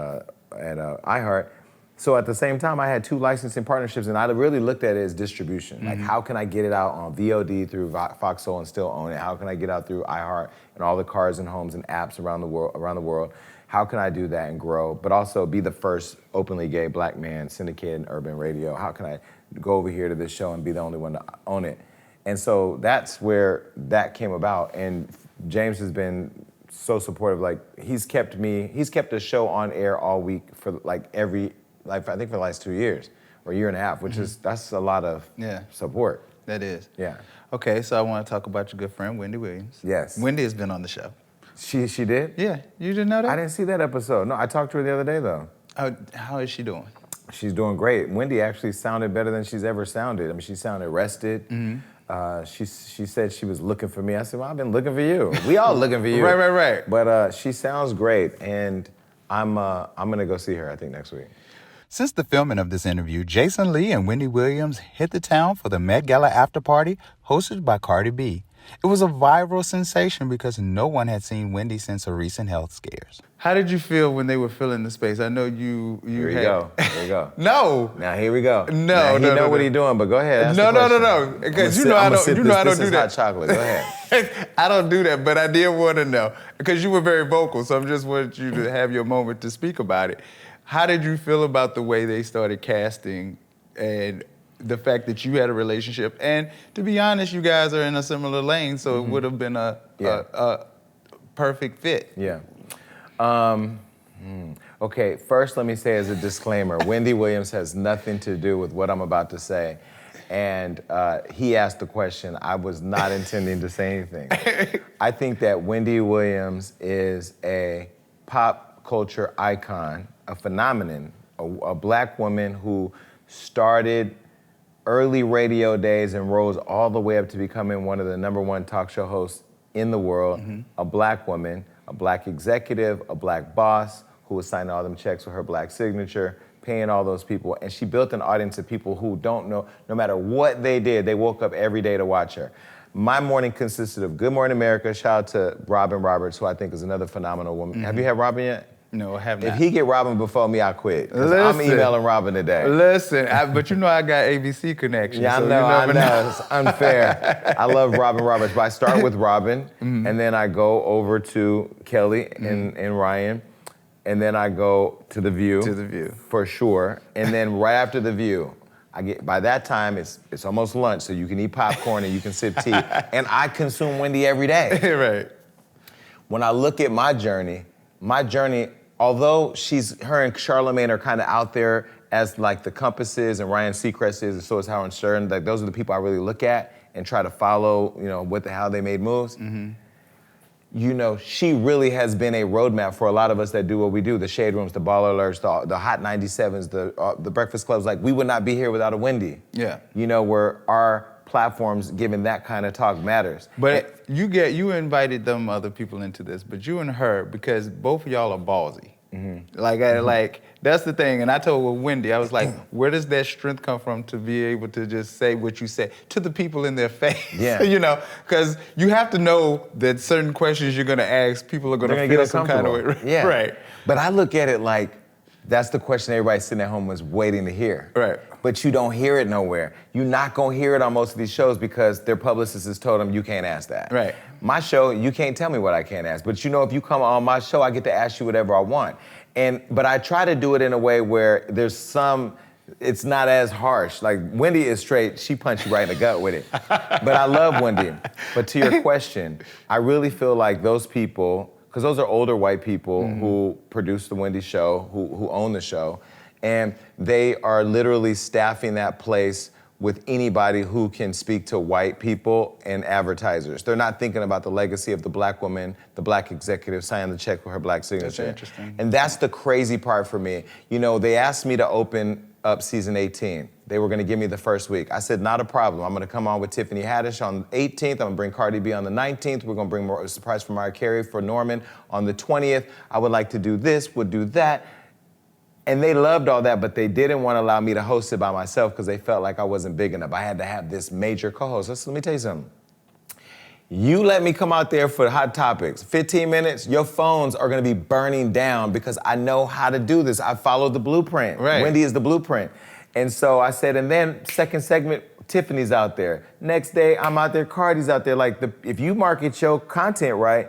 iHeart. So at the same time, I had 2 licensing partnerships, and I really looked at it as distribution. Like, how can I get it out on VOD through Fox Soul and still own it? How can I get out through iHeart and all the cars and homes and apps around the world? How can I do that and grow, but also be the first openly gay black man syndicated in urban radio? How can I go over here to this show and be the only one to own it? And so that's where that came about. And James has been so supportive. Like, he's kept the show on air all week for I think for the last 2 years. or year and a half, which is, that's a lot of support. That is. Yeah. Okay, so I want to talk about your good friend, Wendy Williams. Yes. Wendy has been on the show. She did? Yeah, you didn't know that? I didn't see that episode. No, I talked to her the other day, though. How is she doing? She's doing great. Wendy actually sounded better than she's ever sounded. I mean, she sounded rested. She said she was looking for me. I said, well, I've been looking for you. We all looking for you. Right. But she sounds great, and I'm gonna go see her, I think, next week. Since the filming of this interview, Jason Lee and Wendy Williams hit the town for the Met Gala after party hosted by Cardi B. It was a viral sensation because no one had seen Wendy since her recent health scares. How did you feel when they were filling the space? I know you Here we had... go. Here we go. No. Now here we go. No, now, he know what he's doing, but go ahead. Ask the question. No. Because you know I don't do This that. is hot chocolate. Go ahead. I don't do that, but I did want to know because you were very vocal, so I just wanted you to have your moment to speak about it. How did you feel about the way they started casting and the fact that you had a relationship? And to be honest, you guys are in a similar lane, so it would have been a perfect fit. Yeah. Okay, first let me say as a disclaimer, Wendy Williams has nothing to do with what I'm about to say. And he asked the question, I was not intending to say anything. I think that Wendy Williams is a pop culture icon, a phenomenon, a black woman who started early radio days and rose all the way up to becoming one of the #1 talk show hosts in the world, a black woman, a black executive, a black boss who was signing all them checks with her black signature, paying all those people. And she built an audience of people who don't know, no matter what they did, they woke up every day to watch her. My morning consisted of Good Morning America, shout out to Robin Roberts, who I think is another phenomenal woman. Have you had Robin yet? No, I have not. If he get Robin before me, I quit. 'Cause I'm emailing Robin today. Listen, but you know I got ABC connections. Yeah, so I you know. It's unfair. I love Robin Roberts, but I start with Robin, and then I go over to Kelly and Ryan, and then I go to The View. To The View. For sure. And then right after The View, by that time, it's almost lunch, so you can eat popcorn and you can sip tea. And I consume Wendy every day. Right. When I look at my journey, although her and Charlamagne are kind of out there as like the Compasses and Ryan Seacrest is, and so is Howard Stern, like those are the people I really look at and try to follow, how they made moves. She really has been a roadmap for a lot of us that do what we do, the Shade Rooms, the Baller Alerts, the Hot 97s, the Breakfast Clubs. Like, we would not be here without a Wendy. Yeah. Where our platforms giving that kind of talk matters. But you invited them other people into this, but you and her, because both of y'all are ballsy. Like that's the thing. And I told Wendy, I was like, where does that strength come from to be able to just say what you say to the people in their face? Yeah. Because you have to know that certain questions you're gonna ask, people are gonna feel some kind of way. Yeah. Right. But I look at it like that's the question everybody sitting at home was waiting to hear. Right. But you don't hear it nowhere. You're not gonna hear it on most of these shows because their publicist has told them you can't ask that. Right. My show, you can't tell me what I can't ask. But if you come on my show, I get to ask you whatever I want. But I try to do it in a way where it's not as harsh. Like, Wendy is straight, she punched you right in the gut with it. But I love Wendy. But to your question, I really feel like those people, because those are older white people who produce the Wendy show, who own the show, and they are literally staffing that place with anybody who can speak to white people and advertisers. They're not thinking about the legacy of the black woman, the black executive signing the check with her black signature. That's interesting. And that's the crazy part for me. They asked me to open up season 18. They were gonna give me the first week. I said, not a problem. I'm gonna come on with Tiffany Haddish on the 18th. I'm gonna bring Cardi B on the 19th. We're gonna bring a surprise for Mariah Carey for Norman on the 20th. I would like to do this, would do that. And they loved all that, but they didn't want to allow me to host it by myself because they felt like I wasn't big enough. I had to have this major co-host. Let me tell you something. You let me come out there for Hot Topics, 15 minutes, your phones are going to be burning down because I know how to do this. I followed the blueprint. Right. Wendy is the blueprint. And so I said, and then second segment, Tiffany's out there. Next day, I'm out there, Cardi's out there. Like, if you market your content right,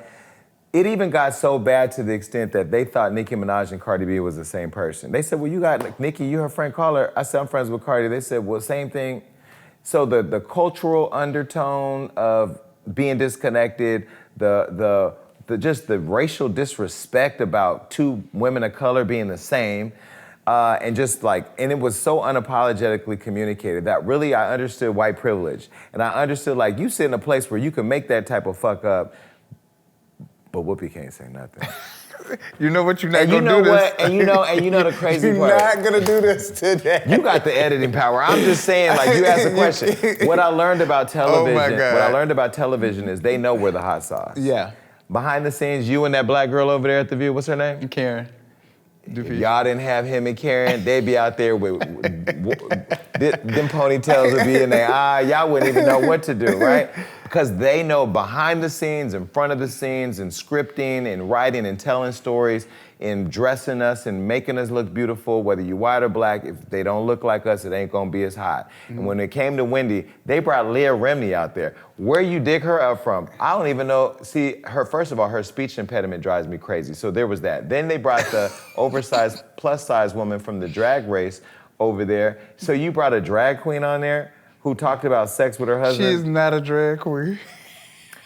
it even got so bad to the extent that they thought Nicki Minaj and Cardi B was the same person. They said, well, you got Nicki, you her friend, call her. I said, I'm friends with Cardi. They said, well, same thing. So the cultural undertone of being disconnected, just the racial disrespect about two women of color being the same, And just like, and it was so unapologetically communicated that really I understood white privilege. And I understood like, you sit in a place where you can make that type of fuck up, but Whoopi can't say nothing. You know what? You're not And you gonna know do this. what? And you know the crazy You're part. not gonna do this today. You got the editing power. I'm just saying, like, you asked a question. What I learned about television, Oh my God. what I learned about television is they know we're the hot sauce. Yeah. Behind the scenes, you and that black girl over there at the View, what's her name? Karen. If y'all didn't have him and Karen, they'd be out there with them ponytails would be in their eye. Y'all wouldn't even know what to do, right? Because they know behind the scenes, in front of the scenes, in scripting, in writing, and telling stories, in dressing us and making us look beautiful, whether you white or black. If they don't look like us, it ain't gonna be as hot. And when it came to Wendy, they brought Leah Remini out there. Where you dig her up from, I don't even know. See, first of all, her speech impediment drives me crazy. So there was that. Then they brought the oversized, plus-size woman from the Drag Race over there. So you brought a drag queen on there who talked about sex with her husband. She's not a drag queen.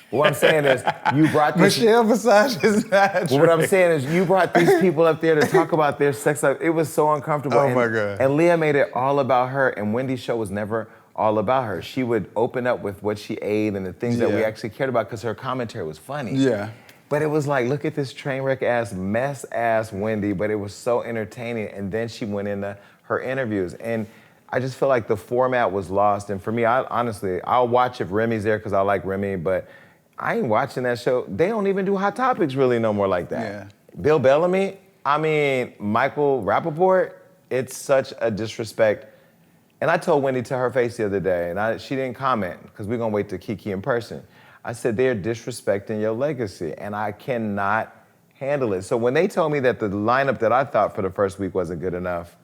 What I'm saying is, you brought this. Michelle Visage is not a drag. What I'm saying is, you brought these people up there to talk about their sex life. It was so uncomfortable. Oh my God. And Leah made it all about her, and Wendy's show was never all about her. She would open up with what she ate and the things that we actually cared about because her commentary was funny. Yeah. But it was like, look at this train wreck ass, mess ass Wendy, but it was so entertaining. And then she went into her interviews. And I just feel like the format was lost. And for me, honestly, I'll watch if Remy's there because I like Remy, but I ain't watching that show. They don't even do Hot Topics really no more like that. Yeah. Bill Bellamy, I mean, Michael Rappaport, it's such a disrespect. And I told Wendy to her face the other day, and she didn't comment because we're gonna wait to Kiki in person. I said, they're disrespecting your legacy, and I cannot handle it. So when they told me that the lineup that I thought for the first week wasn't good enough,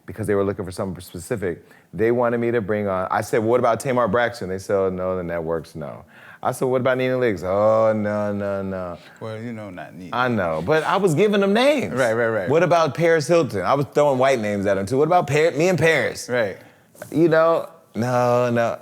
because they were looking for something specific, they wanted me to bring on, I said, well, what about Tamar Braxton? They said, oh, no, the networks, no. I said, what about Nina Liggs? Oh, no. Well, you know, not Nina. I know, but I was giving them names. Right. What about Paris Hilton? I was throwing white names at them too. What about me and Paris? Right. You know, no.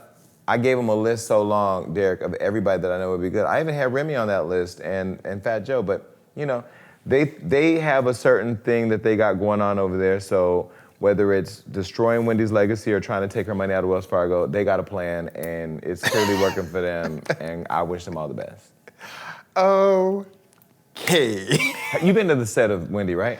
I gave them a list so long, Derek, of everybody that I know would be good. I even had Remy on that list and Fat Joe, but you know, they have a certain thing that they got going on over there, so whether it's destroying Wendy's legacy or trying to take her money out of Wells Fargo, they got a plan, and it's clearly working for them, and I wish them all the best. Okay. You've been to the set of Wendy, right?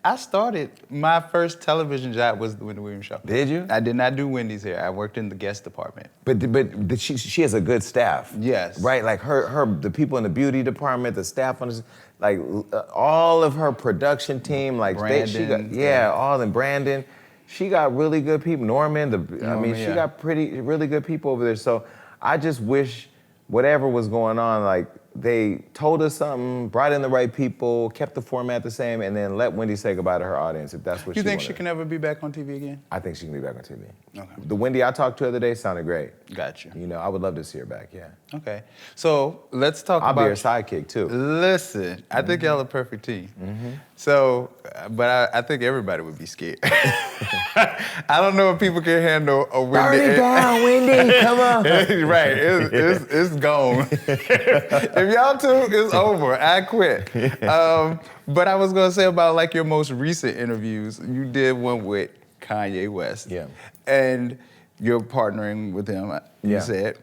I started, my first television job was the Wendy Williams show. Did you? I did not do Wendy's hair. I worked in the guest department. But she has a good staff. Yes. Right, like the people in the beauty department, the staff on this, like all of her production team, like Brandon, all in Brandon. She got really good people. Norman, she got really good people over there. So I just wish whatever was going on, like they told us something, brought in the right people, kept the format the same, and then let Wendy say goodbye to her audience if that's what she You think wanted. she can ever be back on TV again? I think she can be back on TV. Okay. The Wendy I talked to the other day sounded great. Got you. You know, I would love to see her back, yeah. Okay. So let's talk I'll about... be her sidekick, too. Listen, I think y'all a perfect team. Mm-hmm. So, but I think everybody would be scared. I don't know if people can handle a Wendy. Burn it down, Wendy, come on. Right, it's gone. If y'all two, it's over. I quit. But I was gonna say about like your most recent interviews, you did one with Kanye West. Yeah. And you're partnering with him, you Yeah. said.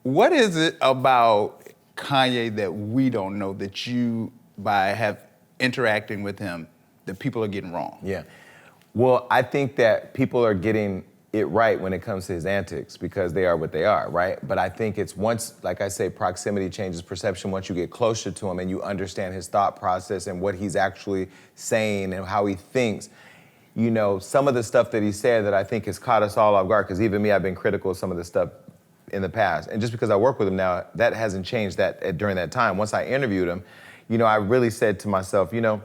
What is it about Kanye that we don't know that you, by interacting with him, that people are getting wrong? Yeah. Well, I think that people are getting it right when it comes to his antics because they are what they are, right? But I think it's once, like I say, proximity changes perception. Once you get closer to him and you understand his thought process and what he's actually saying and how he thinks, you know, some of the stuff that he said that I think has caught us all off guard, because even me, I've been critical of some of the stuff in the past. And just because I work with him now, that hasn't changed that during that time. Once I interviewed him, you know, I really said to myself, you know,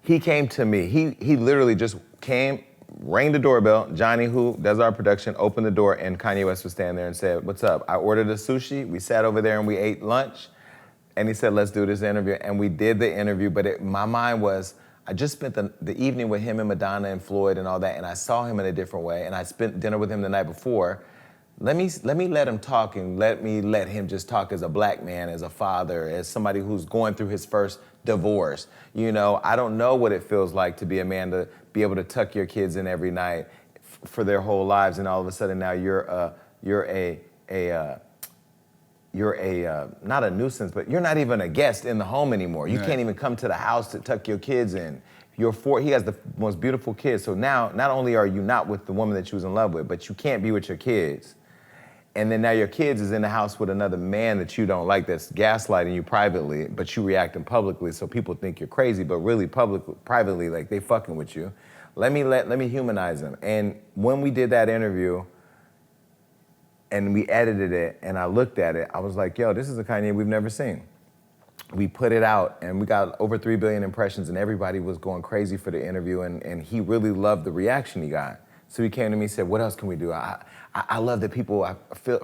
he came to me. He literally just came, rang the doorbell. Johnny, who does our production, opened the door, and Kanye West was standing there and said, "What's up?" I ordered a sushi. We sat over there and we ate lunch. And he said, "Let's do this interview." And we did the interview, but my mind was, I just spent the evening with him and Madonna and Floyd and all that, and I saw him in a different way. And I spent dinner with him the night before. let me let him talk, and let him just talk as a black man, as a father, as somebody who's going through his first divorce. You know, I don't know what it feels like to be a man, to be able to tuck your kids in every night for their whole lives, and all of a sudden now you're not a nuisance, but you're not even a guest in the home anymore. You can't even come to the house to tuck your kids in. He has the most beautiful kids. So now, not only are you not with the woman that you was in love with, but you can't be with your kids. And then now your kids is in the house with another man that you don't like, that's gaslighting you privately, but you reacting publicly, so people think you're crazy, but really privately, like they fucking with you. Let me humanize them. And when we did that interview, and we edited it, and I looked at it, I was like, yo, this is a Kanye we've never seen. We put it out, and we got over 3 billion impressions, and everybody was going crazy for the interview, and he really loved the reaction he got. So he came to me and said, what else can we do? I love that people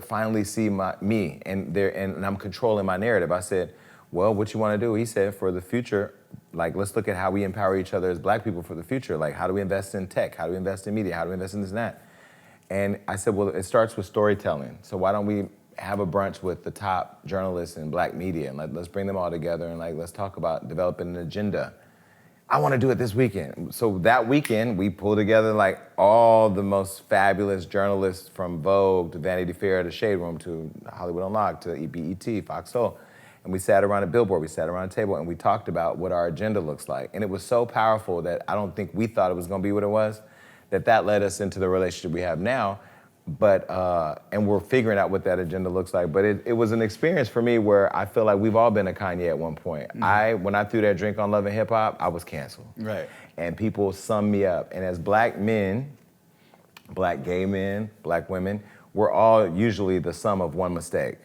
finally see me, and I'm controlling my narrative. I said, well, what you want to do? He said, for the future, like, let's look at how we empower each other as black people for the future. Like, how do we invest in tech? How do we invest in media? How do we invest in this and that? And I said, well, it starts with storytelling. So why don't we have a brunch with the top journalists in black media, and let's bring them all together, and let's talk about developing an agenda. I want to do it this weekend. So that weekend, we pulled together all the most fabulous journalists, from Vogue to Vanity Fair to Shade Room to Hollywood Unlocked to BET, Fox Soul. And we sat around a billboard, we sat around a table, and we talked about what our agenda looks like. And it was so powerful that I don't think we thought it was going to be what it was, that led us into the relationship we have now. But, and we're figuring out what that agenda looks like. But it was an experience for me where I feel like we've all been a Kanye at one point. When I threw that drink on Love and Hip Hop, I was canceled. Right. And people summed me up. And as black men, black gay men, black women, we're all usually the sum of one mistake.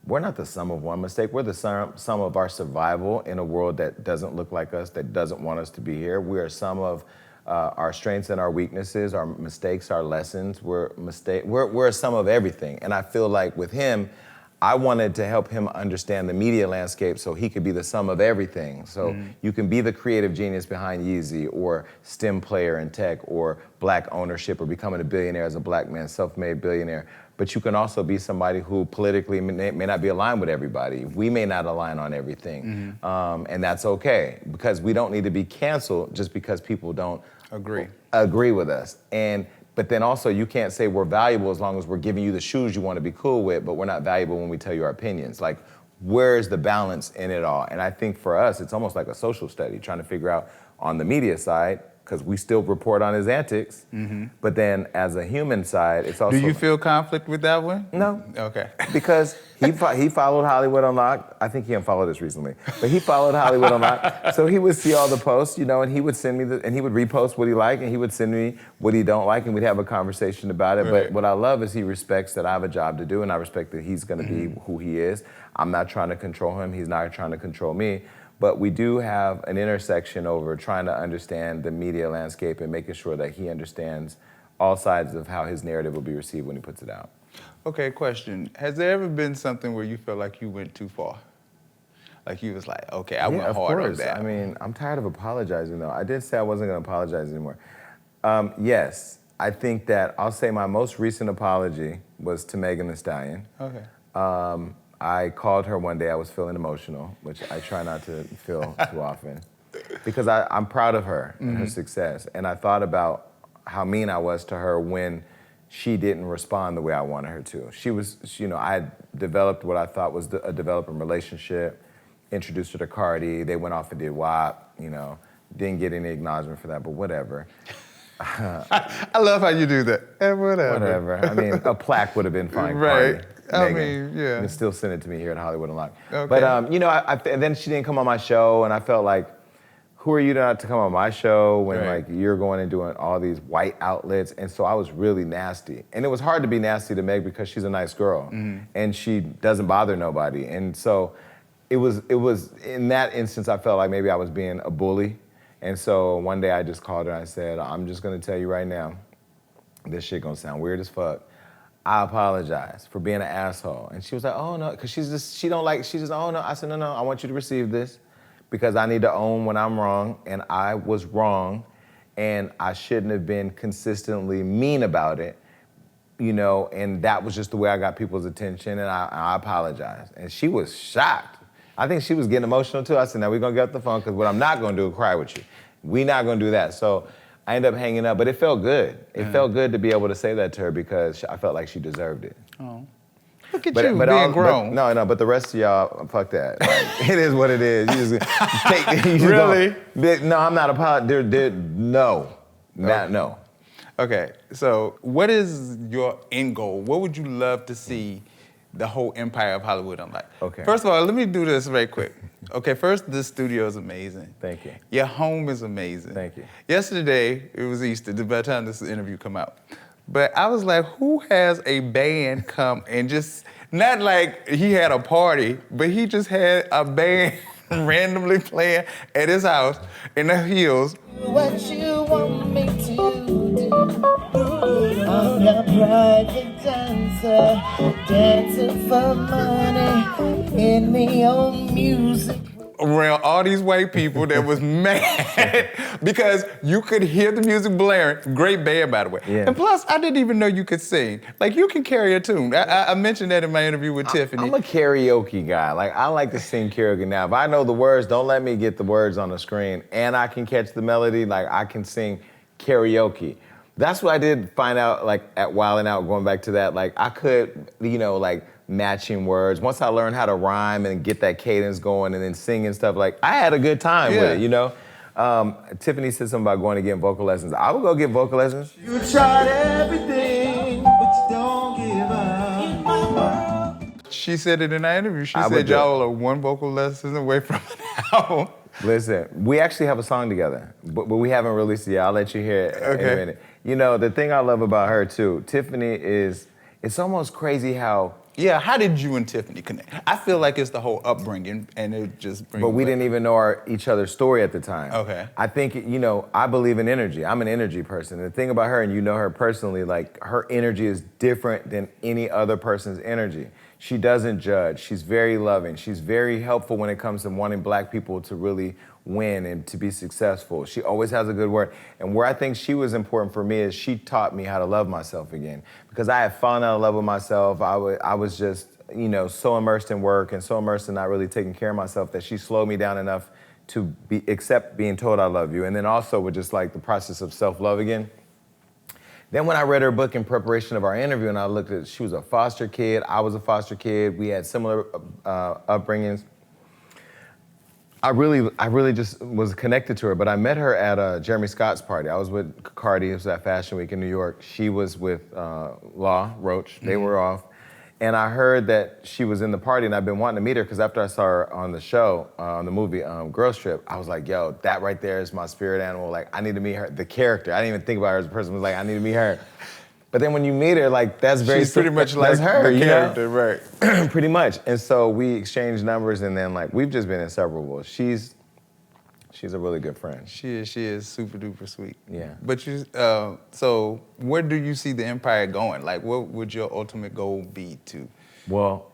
We're not the sum of one mistake. We're the sum of our survival in a world that doesn't look like us, that doesn't want us to be here. We are some of our strengths and our weaknesses, our mistakes, our lessons. We're a sum of everything. And I feel like with him, I wanted to help him understand the media landscape so he could be the sum of everything. So you can be the creative genius behind Yeezy, or STEM player in tech, or black ownership, or becoming a billionaire as a black man, self-made billionaire. But you can also be somebody who politically may not be aligned with everybody. We may not align on everything. And that's okay, because we don't need to be canceled just because people don't agree with us. But then also, you can't say we're valuable as long as we're giving you the shoes you want to be cool with, but we're not valuable when we tell you our opinions. Like, where's the balance in it all? And I think for us, it's almost like a social study, trying to figure out on the media side, because we still report on his antics, but then as a human side, it's also... Do you feel conflict with that one? No. Okay. Because he followed Hollywood Unlocked. I think he unfollowed us recently, but he followed Hollywood Unlocked. So he would see all the posts, and he would send me and he would repost what he liked, and he would send me what he don't like, and we'd have a conversation about it. Right. But what I love is he respects that I have a job to do, and I respect that he's gonna be who he is. I'm not trying to control him, he's not trying to control me. But we do have an intersection over trying to understand the media landscape and making sure that he understands all sides of how his narrative will be received when he puts it out. Okay, question. Has there ever been something where you felt like you went too far? Like you was like, okay, I went hard on that. I mean, I'm tired of apologizing though. I did say I wasn't gonna apologize anymore. Yes, I think that I'll say my most recent apology was to Meg The Stallion. Okay. I called her one day, I was feeling emotional, which I try not to feel too often, because I'm proud of her and her success. And I thought about how mean I was to her when she didn't respond the way I wanted her to. I had developed what I thought was a developing relationship, introduced her to Cardi, they went off and did WAP, didn't get any acknowledgement for that, but whatever. I love how you do that. Whatever. I mean, a plaque would have been fine. Right. Cardi, I mean, yeah. You can still send it to me here at Hollywood Unlocked. Okay. But and then she didn't come on my show, and I felt like, who are you not to come on my show when you're going and doing all these white outlets? And so I was really nasty, and it was hard to be nasty to Meg because she's a nice girl, and she doesn't bother nobody. And so it was in that instance I felt like maybe I was being a bully. And so one day I just called her and I said, I'm just gonna tell you right now, this shit gonna sound weird as fuck. I apologize for being an asshole. And she was like, oh no, because she just, oh no. I said, no, I want you to receive this because I need to own when I'm wrong, and I was wrong, and I shouldn't have been consistently mean about it. you know, and that was just the way I got people's attention, and I apologized. And she was shocked. I think she was getting emotional too. I said, now we're gonna get off the phone, because what I'm not gonna do is cry with you. We're not gonna do that. So I ended up hanging up, but it felt good. It felt good to be able to say that to her, because I felt like she deserved it. Oh. Look at you being grown. But the rest of y'all, fuck that. Like, it is what it is. You just take, Really? No, I'm not apologizing. No. Okay, so what is your end goal? What would you love to see the whole empire of Hollywood unlike? Okay. First of all, let me do this very quick. Okay, first, this studio is amazing. Thank you. Your home is amazing. Thank you. Yesterday, it was Easter, by the time this interview come out. But I was like, who has a band come and just, not like he had a party, but he just had a band randomly playing at his house in the hills. What you want me to do? I'm a private dancer, dancing for money in the old music. Around all these white people that was mad because you could hear the music blaring. Great band, by the way. Yeah. And plus, I didn't even know you could sing. Like, you can carry a tune. I mentioned that in my interview with Tiffany. I'm a karaoke guy. Like, I like to sing karaoke. Now, if I know the words, don't let me get the words on the screen, and I can catch the melody, like, I can sing karaoke. That's what I did find out, like, at wildn Out, going back to that. Like, I could, you know, like, matching words. Once I learned how to rhyme and get that cadence going and then sing and stuff, like, I had a good time with it, you know? Tiffany said something about going to get vocal lessons. I would go get vocal lessons. You tried everything, but you don't give up. She said it in our interview. She I would said do it. y'all are one vocal lesson away from an album. Listen, we actually have a song together, but we haven't released it yet. I'll let you hear it in a minute. You know, the thing I love about her, too, Tiffany is, it's almost crazy how... Yeah, how did you and Tiffany connect? I feel like it's the whole upbringing, and it just brings. But we didn't even know each other's story at the time. Okay. I think, you know, I believe in energy. I'm an energy person. The thing about her, and you know her personally, like, her energy is different than any other person's energy. She doesn't judge. She's very loving. She's very helpful when it comes to wanting black people to really win and to be successful. She always has a good word. And where I think she was important for me is she taught me how to love myself again. Because I had fallen out of love with myself. I was just, you know, so immersed in work and so immersed in not really taking care of myself that she slowed me down enough to accept being told I love you. And then also with just like the process of self-love again. Then when I read her book in preparation of our interview and I looked at, she was a foster kid, I was a foster kid, we had similar upbringings. I really just was connected to her, but I met her at Jeremy Scott's party. I was with Cardi, it was at Fashion Week in New York. She was with Law Roach, they were off. And I heard that she was in the party and I've been wanting to meet her because after I saw her on the show, on the movie Girls Trip, I was like, yo, that right there is my spirit animal. Like, I need to meet her, the character. I didn't even think about her as a person. I was like, I need to meet her. But then when you meet her, like, that's very... She's pretty much like her, the you character, know? right. Pretty much. And so we exchanged numbers and then, like, we've just been inseparable. She's a really good friend. She is super duper sweet. Yeah. But you, so where do you see the empire going? Like, what would your ultimate goal be to? Well,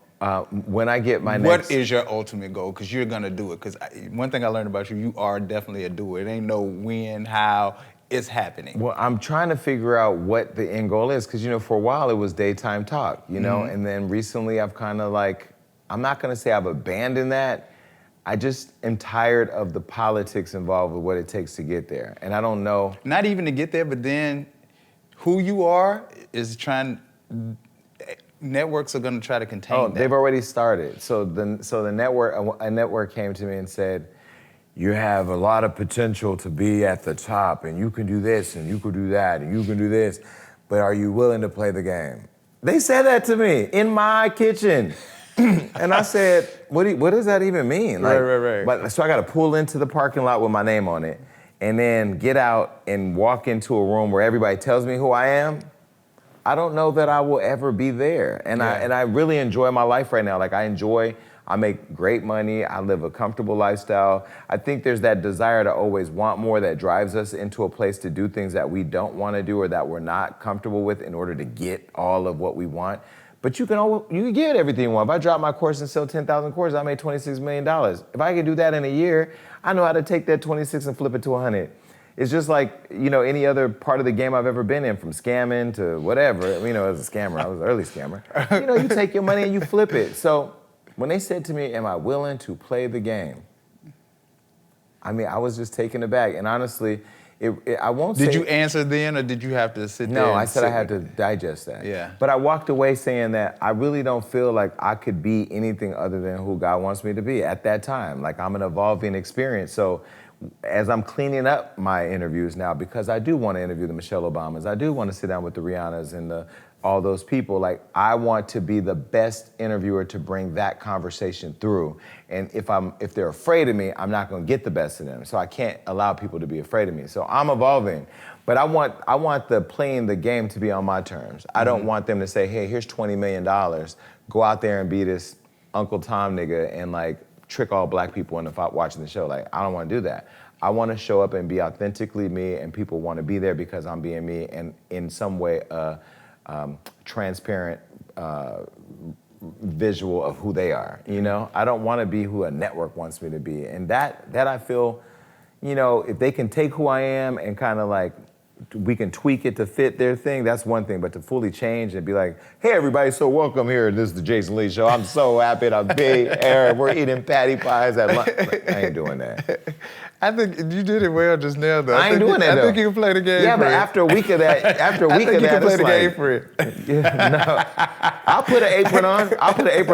when I get my next... What is your ultimate goal? Because you're gonna do it. Because one thing I learned about you, you are definitely a doer. It ain't no when, how, it's happening. Well, I'm trying to figure out what the end goal is. Because, you know, for a while it was daytime talk, you know? And then recently I've kind of like, I'm not gonna say I've abandoned that. I just am tired of the politics involved with what it takes to get there. And I don't know. Not even to get there, but then who you are is trying, networks are gonna try to contain that. They've already started. So the network, a network came to me and said, you have a lot of potential to be at the top and you can do this and you can do that and you can do this, but are you willing to play the game? They said that to me in my kitchen. And I said, what does that even mean? Like, right. But, so I got to pull into the parking lot with my name on it and then get out and walk into a room where everybody tells me who I am. I don't know that I will ever be there. And I really enjoy my life right now. Like I make great money. I live a comfortable lifestyle. I think there's that desire to always want more that drives us into a place to do things that we don't want to do or that we're not comfortable with in order to get all of what we want. But you can get everything you want. If I drop my course and sell 10,000 courses, I made $26 million. If I can do that in a year, I know how to take that 26 and flip it to 100. it's just like, any other part of the game I've ever been in, from scamming to whatever. As a scammer, I was an early scammer. You take your money and you flip it. So when they said to me, am I willing to play the game? I was just taken aback. And honestly, I won't say... Did you answer then, or did you have to sit there? No, I said I had to digest that. Yeah. But I walked away saying that I really don't feel like I could be anything other than who God wants me to be at that time. Like, I'm an evolving experience. So as I'm cleaning up my interviews now, because I do want to interview the Michelle Obamas, I do want to sit down with the Rihannas and all those people. Like, I want to be the best interviewer to bring that conversation through. And if they're afraid of me, I'm not going to get the best of them. So I can't allow people to be afraid of me. So I'm evolving. But I want the playing the game to be on my terms. I don't want them to say, hey, here's $20 million. Go out there and be this Uncle Tom nigga and like trick all black people into watching the show. Like, I don't want to do that. I want to show up and be authentically me, and people want to be there because I'm being me, and in some way transparent visual of who they are. I don't want to be who a network wants me to be, and that I feel, if they can take who I am and kind of like we can tweak it to fit their thing, that's one thing. But to fully change and be like, hey everybody, so welcome here. This is the Jason Lee Show. I'm so happy to be here. We're eating patty pies at lunch. I ain't doing that. I think you did it well just now, though. I ain't doing that, though. I think you can play the game. Yeah, for but it. after a week of that, I think you can play the game for it. Yeah, no, I'll put an apron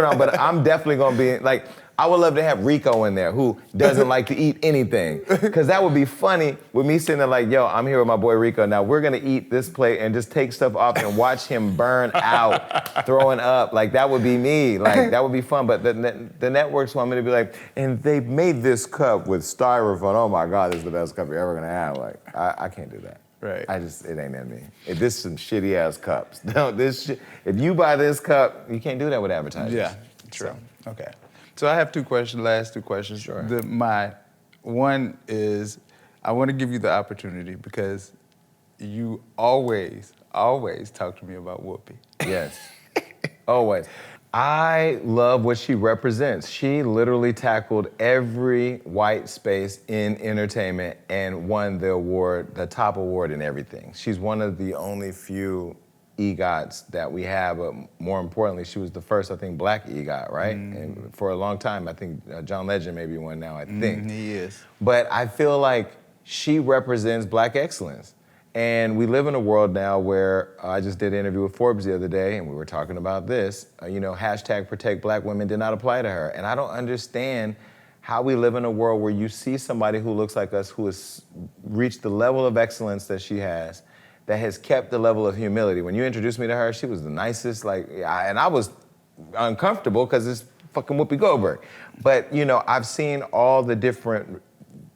on. But I'm definitely gonna be like, I would love to have Rico in there, who doesn't like to eat anything, because that would be funny with me sitting there like, yo, I'm here with my boy Rico. Now we're gonna eat this plate and just take stuff off and watch him burn out, throwing up. Like, that would be me. Like, that would be fun. But the networks want me to be like, and they made this cup with styrofoam. Oh my God, this is the best cup you're ever gonna have. Like, I can't do that. Right. It ain't in me. If this is some shitty ass cups. No, if you buy this cup, you can't do that with advertising. Yeah, true. So. Okay. So I have last two questions. Sure. My one is, I want to give you the opportunity because you always talk to me about Whoopi. Yes, always. I love what she represents. She literally tackled every white space in entertainment and won the top award in everything. She's one of the only few EGOTs that we have, but more importantly, she was the first, I think, black EGOT, right? And for a long time, I think John Legend may be one now, I think. He is. But I feel like she represents black excellence. And we live in a world now where I just did an interview with Forbes the other day, and we were talking about this. Hashtag protect black women did not apply to her. And I don't understand how we live in a world where you see somebody who looks like us, who has reached the level of excellence that she has, that has kept the level of humility. When you introduced me to her, she was the nicest, and I was uncomfortable because it's fucking Whoopi Goldberg. But, I've seen all the different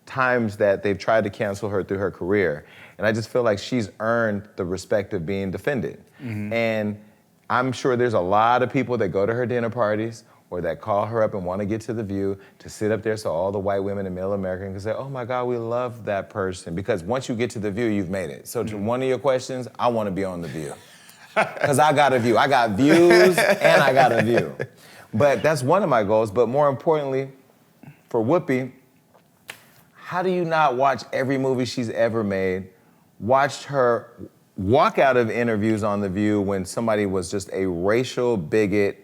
times that they've tried to cancel her through her career. And I just feel like she's earned the respect of being defended. And I'm sure there's a lot of people that go to her dinner parties or that call her up and want to get to The View to sit up there so all the white women in Middle America can say, oh my God, we love that person. Because once you get to The View, you've made it. So to one of your questions, I want to be on The View. Because I got a view. I got views and I got a view. But that's one of my goals. But more importantly, for Whoopi, how do you not watch every movie she's ever made? Watched her walk out of interviews on The View when somebody was just a racial bigot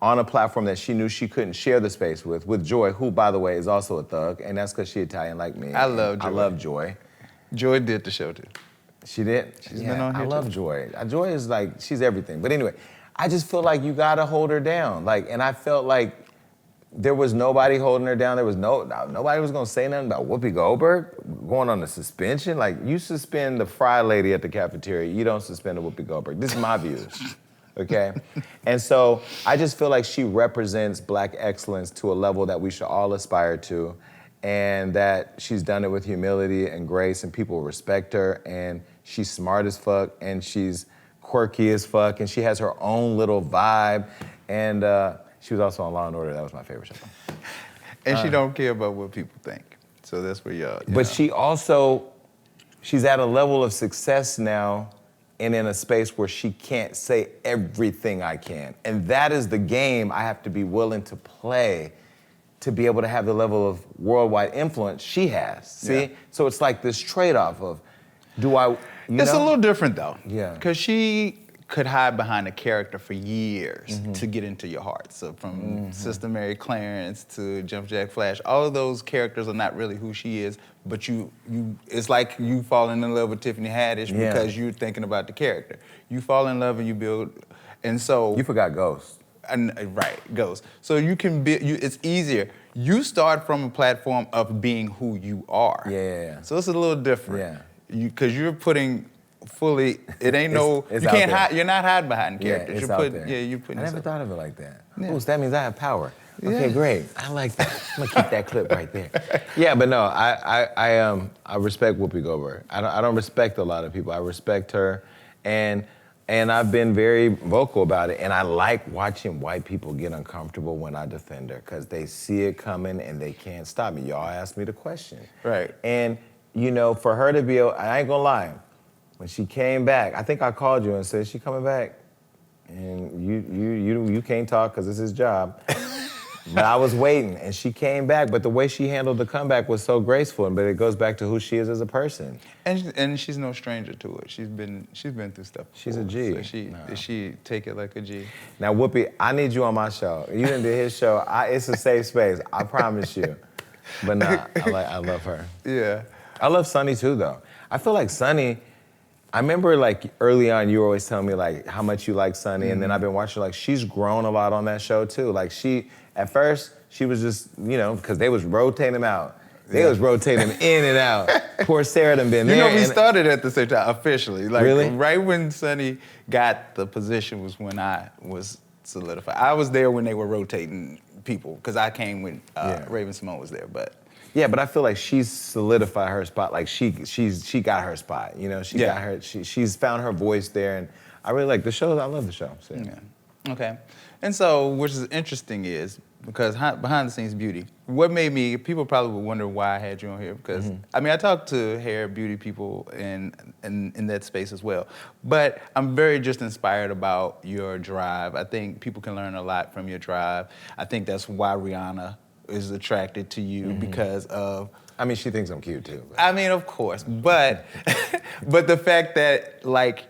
on a platform that she knew she couldn't share the space with Joy, who, by the way, is also a thug, and that's because she's Italian like me. I love Joy. I love Joy. Joy did the show, too. She did? She's been on here, I love Joy. Joy is like, she's everything. But anyway, I just feel like you gotta hold her down. And I felt like there was nobody holding her down. There was nobody was gonna say nothing about Whoopi Goldberg going on a suspension. You suspend the fry lady at the cafeteria, you don't suspend a Whoopi Goldberg. This is my views, okay? And so I just feel like she represents black excellence to a level that we should all aspire to, and that she's done it with humility and grace, and people respect her, and she's smart as fuck, and she's quirky as fuck, and she has her own little vibe, and she was also on Law & Order. That was my favorite show. And she don't care about what people think. So that's where y'all. But she's at a level of success now and in a space where she can't say everything I can. And that is the game I have to be willing to play to be able to have the level of worldwide influence she has. See? Yeah. So it's like this trade-off of, do I, It's a little different though. Yeah. Because she could hide behind a character for years to get into your heart. So from Sister Mary Clarence to Jump Jack Flash, all of those characters are not really who she is, but you it's like you falling in love with Tiffany Haddish because you're thinking about the character. You fall in love and you build, and so... You forgot Ghost. Right, Ghost. So you can be, it's easier. You start from a platform of being who you are. Yeah. So it's a little different. Yeah. Because you're putting fully, it ain't It's you out can't there. hide, you're not hiding behind characters. Yeah, it's you're out putting, there. yeah, you're putting I never yourself. thought of it like that. Yeah. Oh, so that means I have power. Okay, Yeah. great. I like that. I'm gonna keep that clip right there. Yeah, but no, I respect Whoopi Goldberg. I don't respect a lot of people. I respect her, and I've been very vocal about it. And I like watching white people get uncomfortable when I defend her because they see it coming and they can't stop me. Y'all asked me the question. Right. And you know, for her to be, I ain't gonna lie. When she came back, I think I called you and said, "She coming back?" And you can't talk because it's his job. But I was waiting, and she came back. But the way she handled the comeback was so graceful. But it goes back to who she is as a person. And she's no stranger to it. She's been through stuff. She's a before, G. So she take it like a G. Now, Whoopi, I need you on my show. You didn't do his show. It's a safe space. I promise you. But nah, I love her. Yeah. I love Sunny too, though. I feel like Sunny. I remember like early on, you were always telling me like how much you like Sunny, and then I've been watching like she's grown a lot on that show too. Like at first she was just because they was rotating him out, they was rotating him in and out. Poor Sarah done been there. You know, we started at the same time officially. Like Really? right when Sonny got the position was when I was solidified. I was there when they were rotating people because I came when Raven Simone was there, but. Yeah, but I feel like she's solidified her spot. Like she got her spot. She got her. She's found her voice there, and I really like the show. I love the show. So. Yeah. Okay. And so, which is interesting is because behind the scenes beauty. What made me? People probably would wonder why I had you on here because I mean I talk to hair beauty people in that space as well. But I'm very just inspired about your drive. I think people can learn a lot from your drive. I think that's why Rihanna is attracted to you because of... I mean, she thinks I'm cute too. But. I mean, of course, but but the fact that like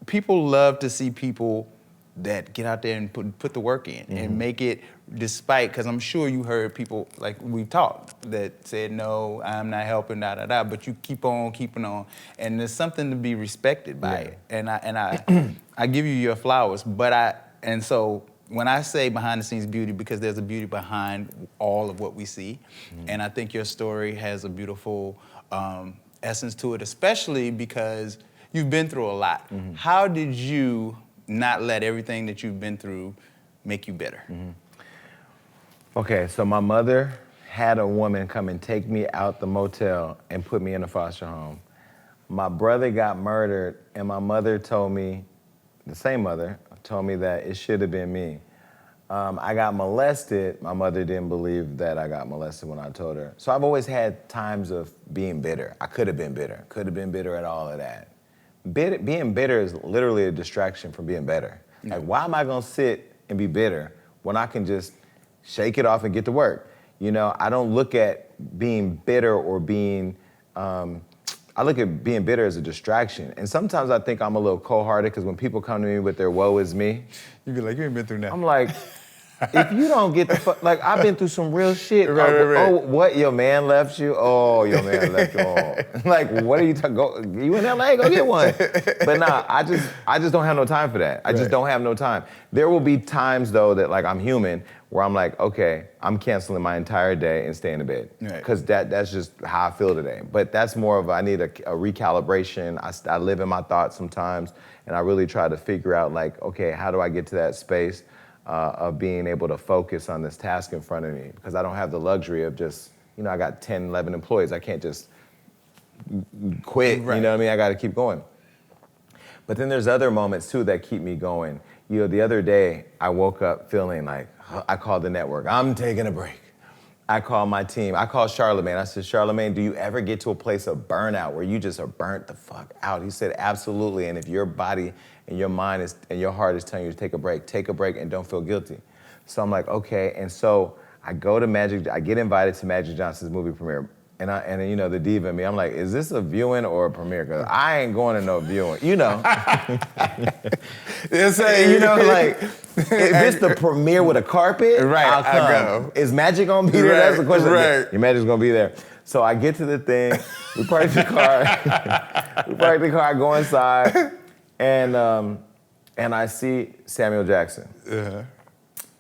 people love to see people that get out there and put the work in and make it despite, because I'm sure you heard people like we've talked that said, no, I'm not helping, but you keep on keeping on. And there's something to be respected by it. And I give you your flowers, and so when I say behind the scenes beauty, because there's a beauty behind all of what we see. And I think your story has a beautiful essence to it, especially because you've been through a lot. How did you not let everything that you've been through make you bitter? Okay, so my mother had a woman come and take me out the motel and put me in a foster home. My brother got murdered, and my mother told me, the same mother, told me that it should have been me. I got molested. My mother didn't believe that I got molested when I told her. So I've always had times of being bitter. I could have been bitter. Could have been bitter at all of that. Being bitter is literally a distraction from being better. Like, why am I gonna sit and be bitter when I can just shake it off and get to work? I don't look at being bitter or being, I look at being bitter as a distraction. And sometimes I think I'm a little cold-hearted because when people come to me with their woe is me, You be like, you ain't been through nothing. I'm like, if you don't get the fuck, like I've been through some real shit. Right. Oh, what, your man left you? Oh, your man left you. Oh. Like, what are you talking, you in LA, go get one. But nah, I just don't have no time for that. I just don't have no time. There will be times though that like I'm human where I'm like, okay, I'm canceling my entire day and staying in bed. Because that's just how I feel today. But that's more of, I need a recalibration. I live in my thoughts sometimes, and I really try to figure out like, okay, how do I get to that space of being able to focus on this task in front of me? Because I don't have the luxury of just, I got 10, 11 employees. I can't just quit, Right. you know what I mean? I got to keep going. But then there's other moments too that keep me going. The other day, I woke up feeling like, I called the network, I'm taking a break. I called my team, I called Charlemagne. I said, Charlemagne, do you ever get to a place of burnout where you just are burnt the fuck out? He said, absolutely, and if your body and your mind and your heart is telling you to take a break and don't feel guilty. So I'm like, okay, and so I go to I get invited to Magic Johnson's movie premiere. And you know, the diva in me, I'm like, is this a viewing or a premiere? Because I ain't going to no viewing, you know. You know, like, if it's the premiere with a carpet, right, I'll come. I go. Is Magic gonna be there? Right, That's the question. right. Your Magic's gonna be there. So I get to the thing, we park the car, I go inside, and I see Samuel Jackson. Uh-huh.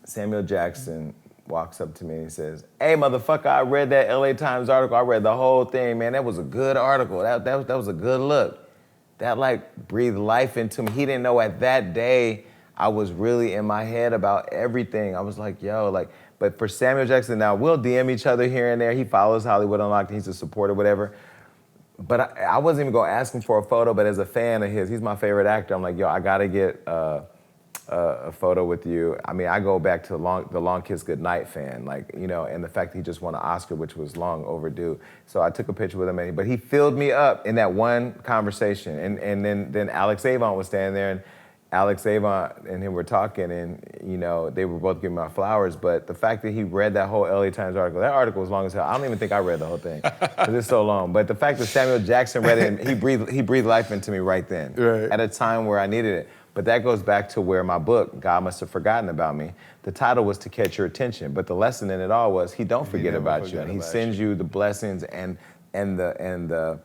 Samuel Jackson walks up to me and he says, "Hey, motherfucker, I read that LA Times article. I read the whole thing, man. That was a good article. That was a good look. That like breathed life into me." He didn't know at that day I was really in my head about everything. I was like, yo, like, but for Samuel Jackson, now we'll DM each other here and there. He follows Hollywood Unlocked. He's a supporter, whatever. But I wasn't even gonna ask him for a photo, but as a fan of his, he's my favorite actor. I'm like, yo, I gotta get a photo with you. I mean, I go back to the Long Kiss Goodnight fan, like, you know, and the fact that he just won an Oscar, which was long overdue. So I took a picture with him, but he filled me up in that one conversation. And then Alex Avon was standing there, and Alex Avon and him were talking, and, you know, they were both giving my flowers, but the fact that he read that whole LA Times article, that article was long as hell. I don't even think I read the whole thing, because it's so long. But the fact that Samuel Jackson read it, and he breathed life into me right then, right. at a time where I needed it. But that goes back to where my book, God Must Have Forgotten About Me, the title was To Catch Your Attention, but the lesson in it all was he don't forget about you, and he sends you the blessings and the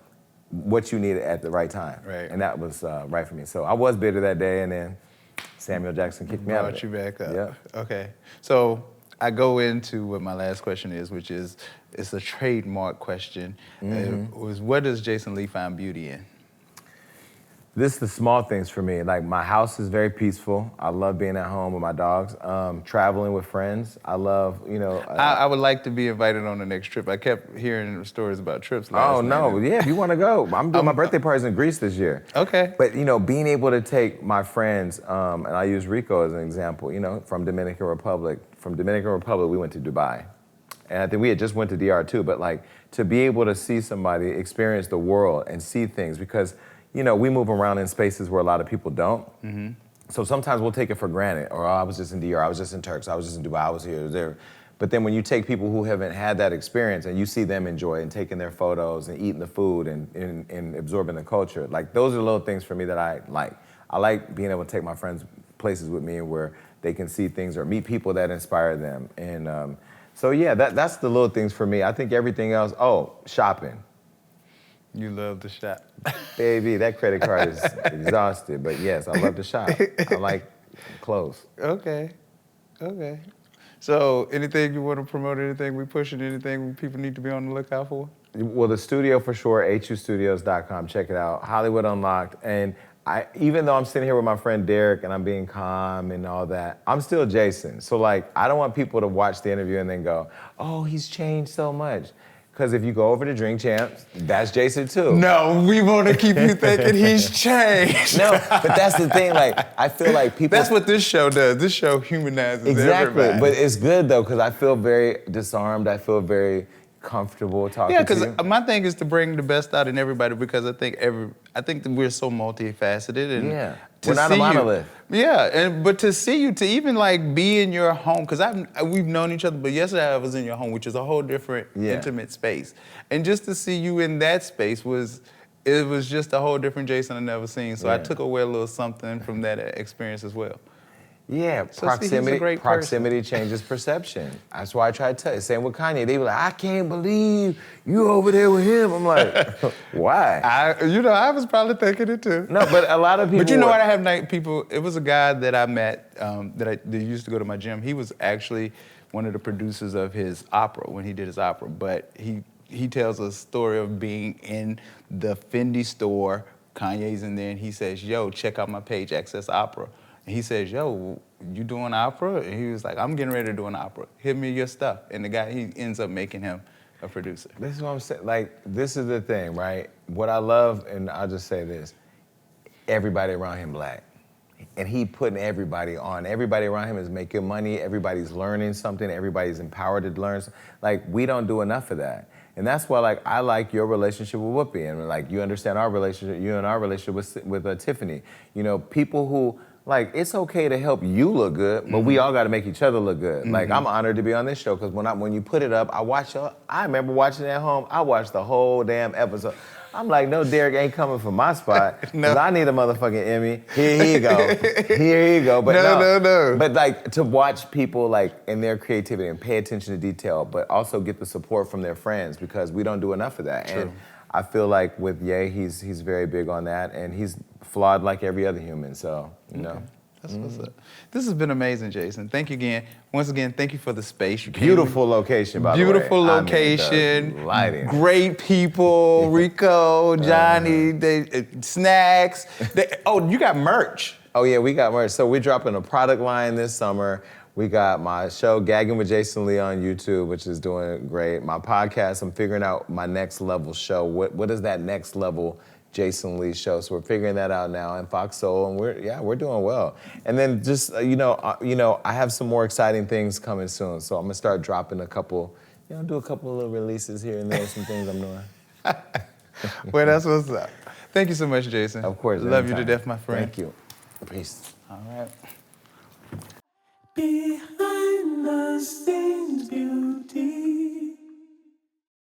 what you need at the right time. Right. And that was right for me. So I was bitter that day, and then Samuel Jackson kicked me out of it. Brought you back up. Yeah. Okay. So I go into what my last question is, which is, it's a trademark question. Was what does Jason Lee find beauty in? This is the small things for me. Like, my house is very peaceful. I love being at home with my dogs. Traveling with friends. I love, you know. I would like to be invited on the next trip. I kept hearing stories about trips last night. Oh, no. Yeah, if you want to go. I'm doing my birthday parties in Greece this year. Okay. But, you know, being able to take my friends, and I use Rico as an example, you know, from Dominican Republic. From Dominican Republic, we went to Dubai. And I think we had just went to DR too, but like, to be able to see somebody experience the world and see things, because, you know, we move around in spaces where a lot of people don't. Mm-hmm. So sometimes we'll take it for granted. Or, oh, I was just in DR, I was just in Turks, I was just in Dubai, I was here, I was there. But then when you take people who haven't had that experience and you see them enjoy it and taking their photos and eating the food and absorbing the culture, like, those are the little things for me that I like. I like being able to take my friends places with me where they can see things or meet people that inspire them. And so yeah, that's the little things for me. I think everything else, shopping. You love to shop. Baby, that credit card is exhausted, but yes, I love to shop. I like clothes. Okay. So anything you want to promote, anything we pushing, anything people need to be on the lookout for? Well, the studio for sure, hustudios.com, check it out. Hollywood Unlocked. And even though I'm sitting here with my friend Derek and I'm being calm and all that, I'm still Jason. So like, I don't want people to watch the interview and then go, oh, he's changed so much. Because if you go over to Drink Champs, that's Jason too. No, we want to keep you thinking he's changed. No, but that's the thing, like, I feel like people... That's what this show does. This show humanizes exactly, everybody. but it's good though, because I feel very disarmed. I feel very comfortable talking to you. Yeah, because my thing is to bring the best out in everybody, because I think that we're so multifaceted. And yeah, we're not a monolith. But to see you, to even like be in your home, because we've known each other, but yesterday I was in your home, which is a whole different intimate space. And just to see you in that space was just a whole different Jason I've never seen. So I took away a little something from that experience as well. Yeah, so proximity changes perception. That's why I try to tell you. Same with Kanye. They were like, I can't believe you over there with him. I'm like, why? I was probably thinking it too. No, but a lot of people. But you know what? I have people. It was a guy that I met that used to go to my gym. He was actually one of the producers of his opera when he did his opera. But he tells a story of being in the Fendi store. Kanye's in there, and he says, "Yo, check out my page, Access Opera." And he says, yo, you doing opera? And he was like, I'm getting ready to do an opera. Hit me your stuff. And the guy, he ends up making him a producer. This is what I'm saying. Like, this is the thing, right? What I love, and I'll just say this, everybody around him black. And he putting everybody on. Everybody around him is making money. Everybody's learning something. Everybody's empowered to learn. Like, we don't do enough of that. And that's why, like, I like your relationship with Whoopi. And, like, you understand our relationship, you and our relationship with Tiffany. You know, people who like, it's okay to help you look good, but we all got to make each other look good. Like, I'm honored to be on this show because when you put it up, I remember watching it at home. I watched the whole damn episode. I'm like, no, Derek ain't coming for my spot because I need a motherfucking Emmy. Here you go. Here you go. But no. But like to watch people like in their creativity and pay attention to detail, but also get the support from their friends because we don't do enough of that. True. And I feel like with Ye, he's very big on that, and he's flawed like every other human. So you know. That's what's up. This has been amazing, Jason. Thank you again. Once again, thank you for the space. You came. Beautiful location, by the way. Beautiful location. I mean, the lighting. Great people. Rico, Johnny, snacks. You got merch. Oh yeah, we got merch. So we're dropping a product line this summer. We got my show, Gagging with Jason Lee on YouTube, which is doing great. My podcast, I'm figuring out my next level show. What is that next level Jason Lee show? So we're figuring that out now in Fox Soul, and we're doing well. And then just I have some more exciting things coming soon. So I'm gonna start dropping a couple, do a couple of little releases here and there, some things I'm doing. Well, that's what's up. Thank you so much, Jason. Of course. Love you anytime. to death, my friend. Thank you. Peace. All right. Behind the scenes beauty.